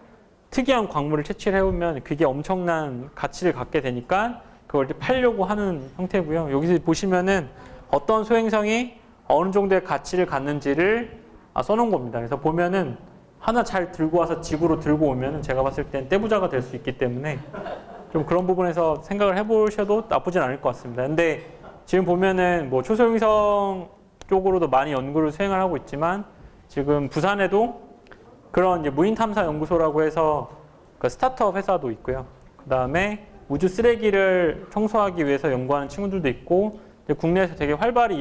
특이한 광물을 채취를 해오면 그게 엄청난 가치를 갖게 되니까 그걸 이제 팔려고 하는 형태고요. 여기서 보시면은 어떤 소행성이 어느 정도의 가치를 갖는지를 써놓은 겁니다. 그래서 보면은 하나 잘 들고 와서 지구로 들고 오면은 제가 봤을 땐 떼부자가 될 수 있기 때문에 좀 그런 부분에서 생각을 해보셔도 나쁘진 않을 것 같습니다. 근데 지금 보면은 뭐 초소형위성 쪽으로도 많이 연구를 수행을 하고 있지만, 지금 부산에도 그런 이제 무인탐사연구소라고 해서 그 스타트업 회사도 있고요. 그 다음에 우주 쓰레기를 청소하기 위해서 연구하는 친구들도 있고, 국내에서 되게 활발히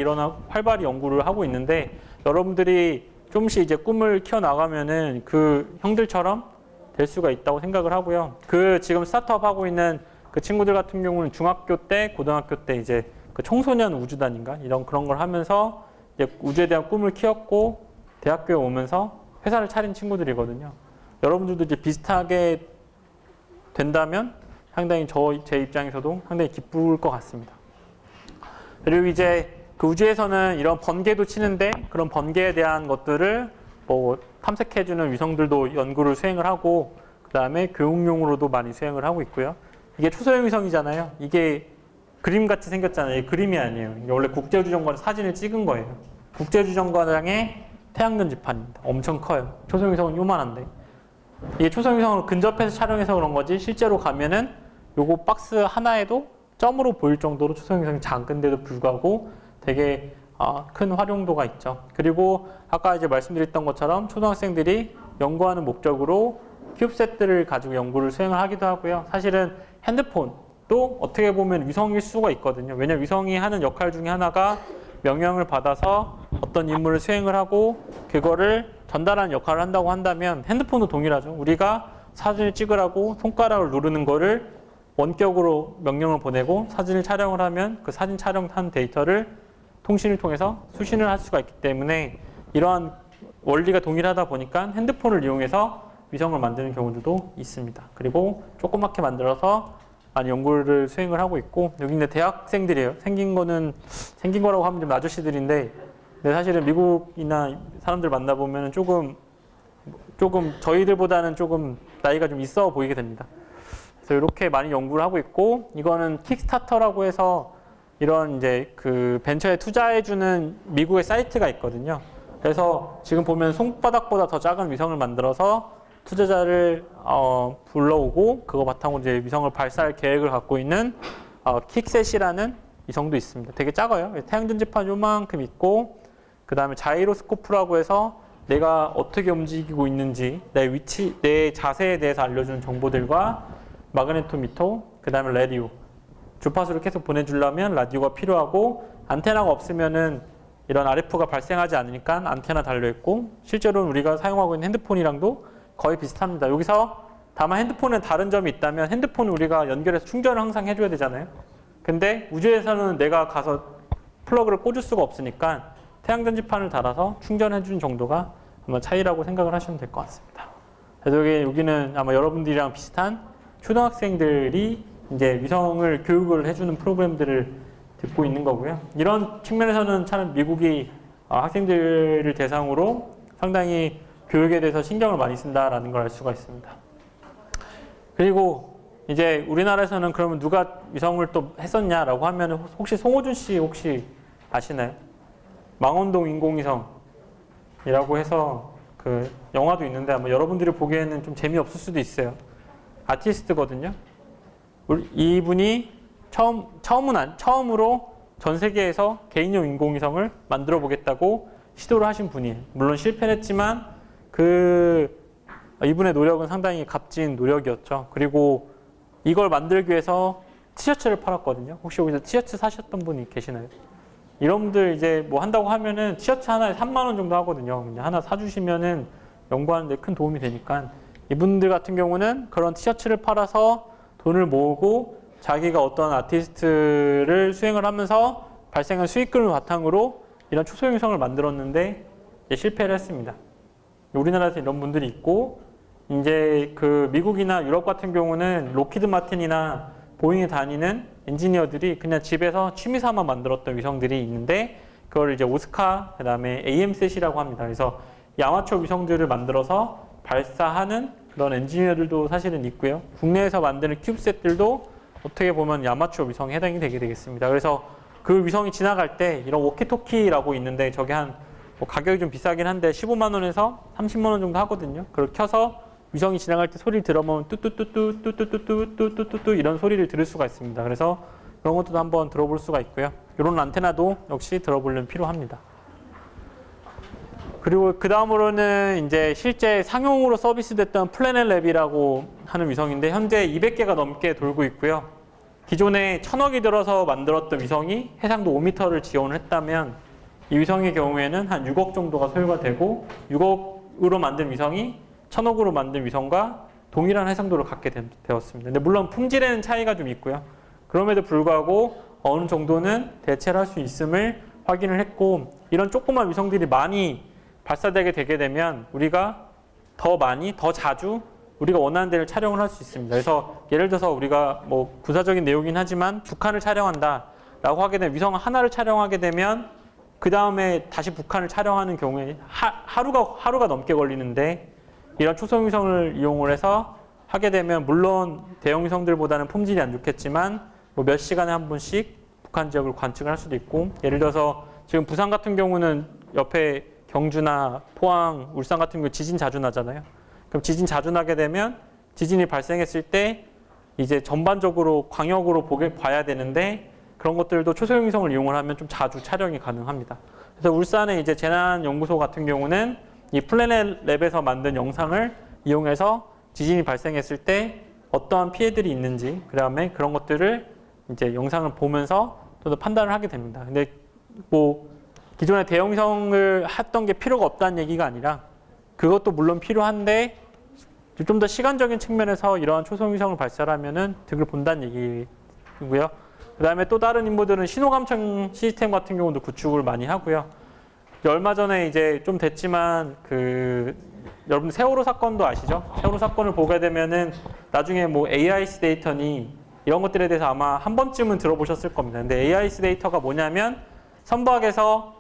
연구를 하고 있는데, 여러분들이 좀씩 이제 꿈을 키워나가면은 그 형들처럼 될 수가 있다고 생각을 하고요. 그 지금 스타트업 하고 있는 그 친구들 같은 경우는 중학교 때, 고등학교 때 이제 그 청소년 우주단인가 그런 걸 하면서 이제 우주에 대한 꿈을 키웠고, 대학교에 오면서 회사를 차린 친구들이거든요. 여러분들도 이제 비슷하게 된다면 상당히 제 입장에서도 상당히 기쁠 것 같습니다. 그리고 이제 그 우주에서는 이런 번개도 치는데, 그런 번개에 대한 것들을 뭐 탐색해주는 위성들도 연구를 수행을 하고, 그 다음에 교육용으로도 많이 수행을 하고 있고요. 이게 초소형 위성이잖아요. 이게 그림같이 생겼잖아요. 이게 그림이 아니에요. 이게 원래 국제우주정거장 사진을 찍은 거예요. 국제우주정거장의 태양전지판입니다. 엄청 커요. 초소형 위성은 요만한데. 이게 초소형 위성을 근접해서 촬영해서 그런 거지, 실제로 가면은 요거 박스 하나에도 점으로 보일 정도로 초소형 위성이 작은데도 불구하고 되게 큰 활용도가 있죠. 그리고 아까 이제 말씀드렸던 것처럼 초등학생들이 연구하는 목적으로 큐브셋들을 가지고 연구를 수행을 하기도 하고요. 사실은 핸드폰도 어떻게 보면 위성일 수가 있거든요. 왜냐면 위성이 하는 역할 중에 하나가 명령을 받아서 어떤 임무를 수행을 하고 그거를 전달하는 역할을 한다고 한다면, 핸드폰도 동일하죠. 우리가 사진을 찍으라고 손가락을 누르는 거를 원격으로 명령을 보내고 사진을 촬영을 하면 그 사진 촬영한 데이터를 통신을 통해서 수신을 할 수가 있기 때문에, 이러한 원리가 동일하다 보니까 핸드폰을 이용해서 위성을 만드는 경우들도 있습니다. 그리고 조그맣게 만들어서 많이 연구를 수행을 하고 있고, 여기 있는 대학생들이에요. 생긴 거라고 하면 좀 아저씨들인데, 근데 사실은 미국이나 사람들 만나보면 조금 저희들보다는 조금 나이가 좀 있어 보이게 됩니다. 그래서 이렇게 많이 연구를 하고 있고, 이거는 킥스타터라고 해서 이런 이제 그 벤처에 투자해주는 미국의 사이트가 있거든요. 그래서 지금 보면 손바닥보다 더 작은 위성을 만들어서 투자자를 불러오고 그거 바탕으로 이제 위성을 발사할 계획을 갖고 있는 킥셋이라는 위성도 있습니다. 되게 작아요. 태양전지판 요만큼 있고, 그 다음에 자이로스코프라고 해서 내가 어떻게 움직이고 있는지, 내 위치, 내 자세에 대해서 알려주는 정보들과 마그네토미터, 그 다음에 라디오, 주파수를 계속 보내주려면 라디오가 필요하고, 안테나가 없으면은 이런 RF가 발생하지 않으니까 안테나 달려있고, 실제로는 우리가 사용하고 있는 핸드폰이랑도 거의 비슷합니다. 여기서 다만 핸드폰에 다른 점이 있다면, 핸드폰은 우리가 연결해서 충전을 항상 해줘야 되잖아요. 근데 우주에서는 내가 가서 플러그를 꽂을 수가 없으니까 태양전지판을 달아서 충전해주는 정도가 아마 차이라고 생각을 하시면 될 것 같습니다. 그래서 여기는 아마 여러분들이랑 비슷한 초등학생들이 이제 위성을 교육을 해주는 프로그램들을 듣고 있는 거고요. 이런 측면에서는 참 미국이 학생들을 대상으로 상당히 교육에 대해서 신경을 많이 쓴다라는 걸 알 수가 있습니다. 그리고 이제 우리나라에서는 그러면 누가 위성을 또 했었냐라고 하면, 혹시 송호준 씨 혹시 아시나요? 망원동 인공위성이라고 해서 그 영화도 있는데 아마 여러분들이 보기에는 좀 재미없을 수도 있어요. 아티스트거든요. 이분이 처음으로 전 세계에서 개인용 인공위성을 만들어 보겠다고 시도를 하신 분이에요. 물론 실패는 했지만 그 이분의 노력은 상당히 값진 노력이었죠. 그리고 이걸 만들기 위해서 티셔츠를 팔았거든요. 혹시 여기서 티셔츠 사셨던 분이 계시나요? 이런 분들 이제 뭐 한다고 하면은 티셔츠 하나에 3만 원 정도 하거든요. 하나 사주시면은 연구하는데 큰 도움이 되니까 이분들 같은 경우는 그런 티셔츠를 팔아서 돈을 모으고 자기가 어떤 아티스트를 수행을 하면서 발생한 수익금을 바탕으로 이런 초소형위성을 만들었는데 실패를 했습니다. 우리나라에서 이런 분들이 있고 이제 그 미국이나 유럽 같은 경우는 로키드 마틴이나 보잉에 다니는 엔지니어들이 그냥 집에서 취미삼아 만들었던 위성들이 있는데 그걸 이제 오스카 그다음에 AM셋이라고 합니다. 그래서 이 아마추어 위성들을 만들어서 발사하는 그런 엔지니어들도 사실은 있고요. 국내에서 만드는 큐브셋들도 어떻게 보면 아마추어 위성에 해당이 되게 되겠습니다. 그래서 그 위성이 지나갈 때 이런 워키토키라고 있는데 저게 뭐 가격이 좀 비싸긴 한데 15만 원에서 30만 원 정도 하거든요. 그걸 켜서 위성이 지나갈 때 소리를 들어보면 뚜뚜뚜뚜 뚜뚜뚜뚜 이런 소리를 들을 수가 있습니다. 그래서 그런 것도 한번 들어볼 수가 있고요. 이런 안테나도 역시 들어보려면 필요합니다. 그리고 그 다음으로는 이제 실제 상용으로 서비스됐던 플래닛 랩이라고 하는 위성인데 현재 200개가 넘게 돌고 있고요. 기존에 1000억이 들어서 만들었던 위성이 해상도 5m를 지원을 했다면 이 위성의 경우에는 한 6억 정도가 소요가 되고 6억으로 만든 위성이 1000억으로 만든 위성과 동일한 해상도를 갖게 되었습니다. 근데 물론 품질에는 차이가 좀 있고요. 그럼에도 불구하고 어느 정도는 대체를 할 수 있음을 확인을 했고 이런 조그만 위성들이 많이 발사되게 되게 되면 우리가 더 많이, 더 자주 우리가 원하는 데를 촬영을 할 수 있습니다. 그래서 예를 들어서 우리가 뭐 부사적인 내용이긴 하지만 북한을 촬영한다라고 하게 되면 위성 하나를 촬영하게 되면 그 다음에 다시 북한을 촬영하는 경우에 하루가 넘게 걸리는데 이런 초소형 위성을 이용을 해서 하게 되면 물론 대형 위성들보다는 품질이 안 좋겠지만 뭐 몇 시간에 한 번씩 북한 지역을 관측을 할 수도 있고 예를 들어서 지금 부산 같은 경우는 옆에 경주나 포항, 울산 같은 경우 지진 자주 나잖아요. 그럼 지진 자주 나게 되면 지진이 발생했을 때 이제 전반적으로 광역으로 봐야 되는데 그런 것들도 초소형 위성을 이용을 하면 좀 자주 촬영이 가능합니다. 그래서 울산의 이제 재난연구소 같은 경우는 이 플래닛 랩에서 만든 영상을 이용해서 지진이 발생했을 때 어떠한 피해들이 있는지 그다음에 그런 것들을 이제 영상을 보면서 또 판단을 하게 됩니다. 근데 뭐 기존에 대형 위성을 했던 게 필요가 없다는 얘기가 아니라 그것도 물론 필요한데 좀 더 시간적인 측면에서 이러한 초소형 위성을 발사하면은 득을 본다는 얘기고요. 그다음에 또 다른 임무들은 신호감청 시스템 같은 경우도 구축을 많이 하고요. 얼마 전에 이제 좀 됐지만 여러분 세월호 사건도 아시죠? 세월호 사건을 보게 되면은 나중에 뭐 AIC 데이터니 이런 것들에 대해서 아마 한 번쯤은 들어보셨을 겁니다. 근데 AIC 데이터가 뭐냐면 선박에서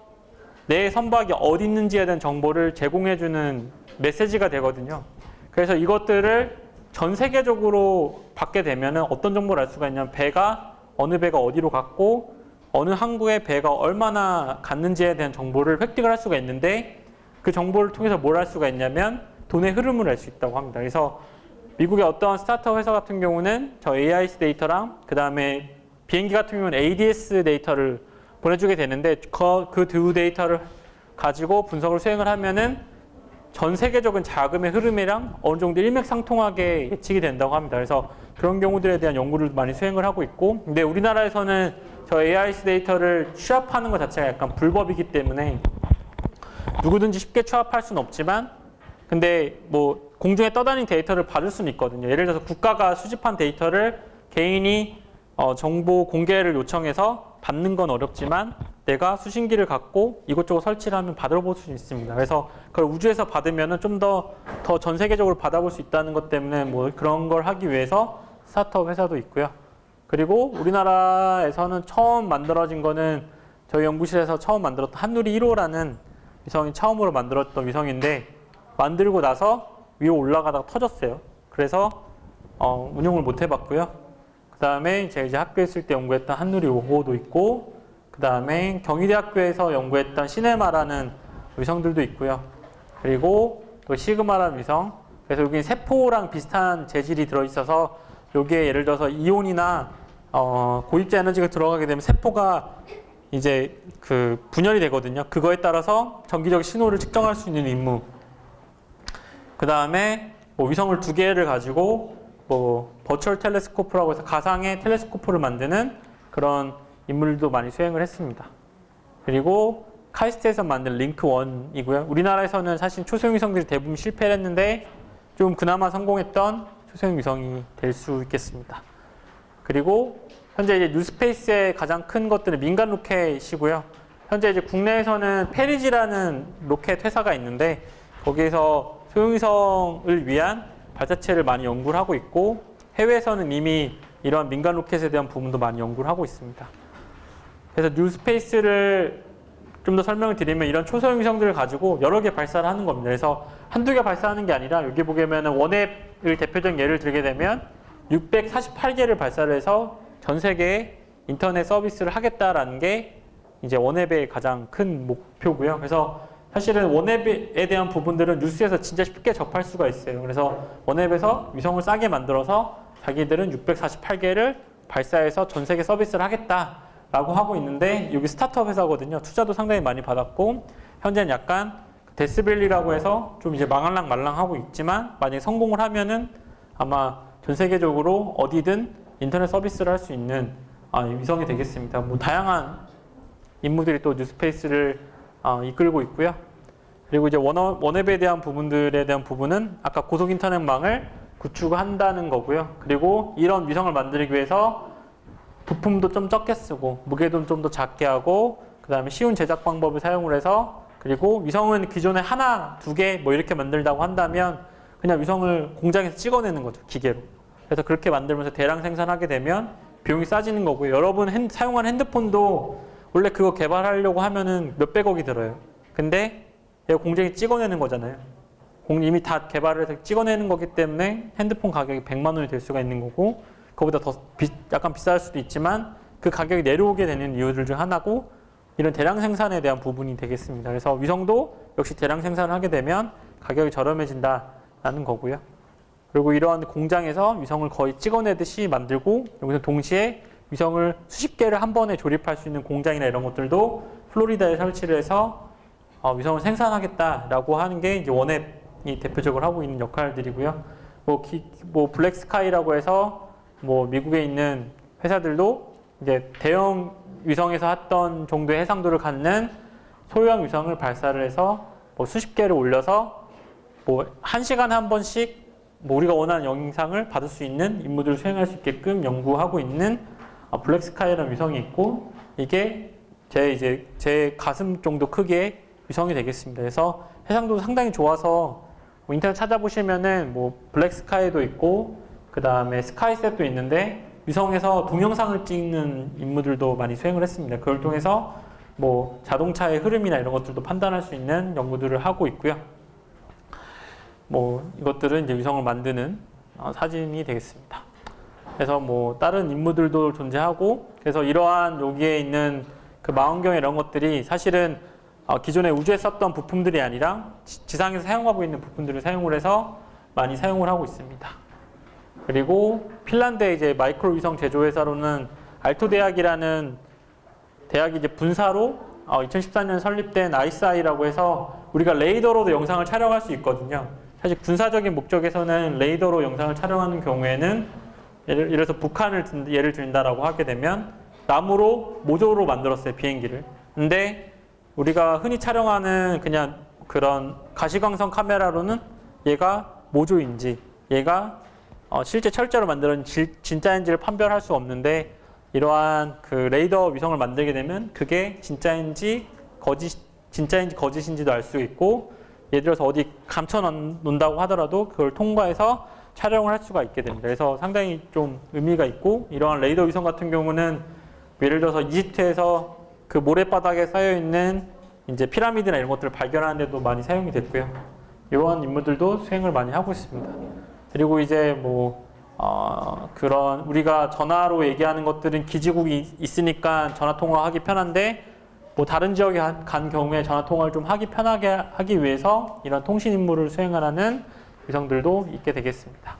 내 선박이 어디 있는지에 대한 정보를 제공해주는 메시지가 되거든요. 그래서 이것들을 전 세계적으로 받게 되면은 어떤 정보를 알 수가 있냐면 어느 배가 어디로 갔고 어느 항구에 배가 얼마나 갔는지에 대한 정보를 획득을 할 수가 있는데 그 정보를 통해서 뭘 할 수가 있냐면 돈의 흐름을 알 수 있다고 합니다. 그래서 미국의 어떤 스타트업 회사 같은 경우는 저 AIC 데이터랑 그 다음에 비행기 같은 경우는 ADS 데이터를 보내주게 되는데 그 두 데이터를 가지고 분석을 수행을 하면은 전 세계적인 자금의 흐름이랑 어느 정도 일맥상통하게 예측이 된다고 합니다. 그래서 그런 경우들에 대한 연구를 많이 수행을 하고 있고 근데 우리나라에서는 저 AIC 데이터를 취합하는 것 자체가 약간 불법이기 때문에 누구든지 쉽게 취합할 수는 없지만 근데 뭐 공중에 떠다니는 데이터를 받을 수는 있거든요. 예를 들어서 국가가 수집한 데이터를 개인이 정보 공개를 요청해서 받는 건 어렵지만 내가 수신기를 갖고 이것저것 설치를 하면 받아볼 수 있습니다. 그래서 그걸 우주에서 받으면 좀 더 전 세계적으로 받아볼 수 있다는 것 때문에 뭐 그런 걸 하기 위해서 스타트업 회사도 있고요. 그리고 우리나라에서는 처음 만들어진 거는 저희 연구실에서 처음 만들었던 한누리 1호라는 위성이 처음으로 만들었던 위성인데 만들고 나서 위로 올라가다가 터졌어요. 그래서 운용을 못 해봤고요. 그 다음에 제가 이제 학교에 있을 때 연구했던 한누리 5호도 있고 그 다음에 경희대학교에서 연구했던 시네마라는 위성들도 있고요. 그리고 또 시그마라는 위성. 그래서 여기 세포랑 비슷한 재질이 들어있어서 여기에 예를 들어서 이온이나 고입자 에너지가 들어가게 되면 세포가 이제 그 분열이 되거든요. 그거에 따라서 전기적 신호를 측정할 수 있는 임무. 그 다음에 뭐 위성을 2개를 가지고 뭐 버추얼 텔레스코프라고 해서 가상의 텔레스코프를 만드는 그런 임무들도 많이 수행을 했습니다. 그리고 카이스트에서 만든 링크1이고요. 우리나라에서는 사실 초소형 위성들이 대부분 실패를 했는데 좀 그나마 성공했던 초소형 위성이 될 수 있겠습니다. 그리고 현재 이제 뉴스페이스의 가장 큰 것들은 민간 로켓이고요. 현재 이제 국내에서는 페리지라는 로켓 회사가 있는데 거기에서 소형위성을 위한 발사체를 많이 연구를 하고 있고 해외에서는 이미 이런 민간 로켓에 대한 부분도 많이 연구를 하고 있습니다. 그래서 뉴스페이스를 좀 더 설명을 드리면 이런 초소형 위성들을 가지고 여러 개 발사를 하는 겁니다. 그래서 한두 개 발사하는 게 아니라 여기 보시면 원앱을 대표적인 예를 들게 되면 648개를 발사를 해서 전 세계에 인터넷 서비스를 하겠다라는 게 이제 원앱의 가장 큰 목표고요. 그래서 사실은 원앱에 대한 부분들은 뉴스에서 진짜 쉽게 접할 수가 있어요. 그래서 원앱에서 위성을 싸게 만들어서 자기들은 648개를 발사해서 전 세계 서비스를 하겠다라고 하고 있는데 여기 스타트업 회사거든요. 투자도 상당히 많이 받았고 현재는 약간 데스밸리라고 해서 좀 이제 망할랑 말랑하고 있지만 만약에 성공을 하면은 아마 전 세계적으로 어디든 인터넷 서비스를 할 수 있는 위성이 되겠습니다. 뭐 다양한 인물들이 또 뉴스페이스를 이끌고 있고요. 그리고 이제 원앱에 대한 부분들에 대한 부분은 아까 고속 인터넷망을 구축한다는 거고요. 그리고 이런 위성을 만들기 위해서 부품도 좀 적게 쓰고 무게도 좀 더 작게 하고 그 다음에 쉬운 제작 방법을 사용을 해서 그리고 위성은 기존에 하나, 2개 뭐 이렇게 만들다고 한다면 그냥 위성을 공장에서 찍어내는 거죠. 기계로. 그래서 그렇게 만들면서 대량 생산하게 되면 비용이 싸지는 거고요. 여러분 사용하는 핸드폰도 원래 그거 개발하려고 하면은 몇백억이 들어요. 근데 얘가 공장에 찍어내는 거잖아요. 이미 다 개발을 해서 찍어내는 거기 때문에 핸드폰 가격이 100만 원이 될 수가 있는 거고 그거보다 더 약간 비쌀 수도 있지만 그 가격이 내려오게 되는 이유들 중 하나고 이런 대량 생산에 대한 부분이 되겠습니다. 그래서 위성도 역시 대량 생산을 하게 되면 가격이 저렴해진다라는 거고요. 그리고 이러한 공장에서 위성을 거의 찍어내듯이 만들고 여기서 동시에 위성을 수십 개를 한 번에 조립할 수 있는 공장이나 이런 것들도 플로리다에 설치를 해서 위성을 생산하겠다라고 하는 게 이제 원앱이 대표적으로 하고 있는 역할들이고요. 뭐 블랙스카이라고 해서 뭐 미국에 있는 회사들도 이제 대형 위성에서 했던 정도의 해상도를 갖는 소형 위성을 발사를 해서 뭐 수십 개를 올려서 뭐 1시간에 한 번씩 뭐 우리가 원하는 영상을 받을 수 있는 임무들을 수행할 수 있게끔 연구하고 있는 블랙스카이라는 위성이 있고 이게 제 가슴 정도 크기의 위성이 되겠습니다. 그래서 해상도도 상당히 좋아서 뭐 인터넷 찾아보시면은 뭐 블랙스카이도 있고 그 다음에 스카이셋도 있는데 위성에서 동영상을 찍는 임무들도 많이 수행을 했습니다. 그걸 통해서 뭐 자동차의 흐름이나 이런 것들도 판단할 수 있는 연구들을 하고 있고요. 뭐 이것들은 이제 위성을 만드는 사진이 되겠습니다. 그래서 뭐 다른 임무들도 존재하고 그래서 이러한 여기에 있는 그 망원경 이런 것들이 사실은 기존에 우주에 썼던 부품들이 아니라 지상에서 사용하고 있는 부품들을 사용을 해서 많이 사용을 하고 있습니다. 그리고 핀란드의 이제 마이크로 위성 제조 회사로는 알토 대학이라는 대학이 이제 분사로 2014년 설립된 아이스아이라고 해서 우리가 레이더로도 영상을 촬영할 수 있거든요. 사실 군사적인 목적에서는 레이더로 영상을 촬영하는 경우에는 예를 들어서 북한을 예를 든다라고 하게 되면 나무로 모조로 만들었어요, 비행기를. 근데 우리가 흔히 촬영하는 그냥 그런 가시광선 카메라로는 얘가 모조인지 얘가 실제 철제로 만든 진짜인지를 판별할 수 없는데 이러한 그 레이더 위성을 만들게 되면 그게 진짜인지 거짓인지도 알 수 있고 예를 들어서 어디 감춰 놓는다고 하더라도 그걸 통과해서 촬영을 할 수가 있게 됩니다. 그래서 상당히 좀 의미가 있고 이러한 레이더 위성 같은 경우는 예를 들어서 이집트에서 그 모래바닥에 쌓여 있는 이제 피라미드나 이런 것들을 발견하는 데도 많이 사용이 됐고요. 이러한 임무들도 수행을 많이 하고 있습니다. 그리고 이제 뭐 그런 우리가 전화로 얘기하는 것들은 기지국이 있으니까 전화 통화하기 편한데 뭐 다른 지역에 간 경우에 전화 통화를 좀 하기 편하게 하기 위해서 이런 통신 임무를 수행하는 위성들도 있게 되겠습니다.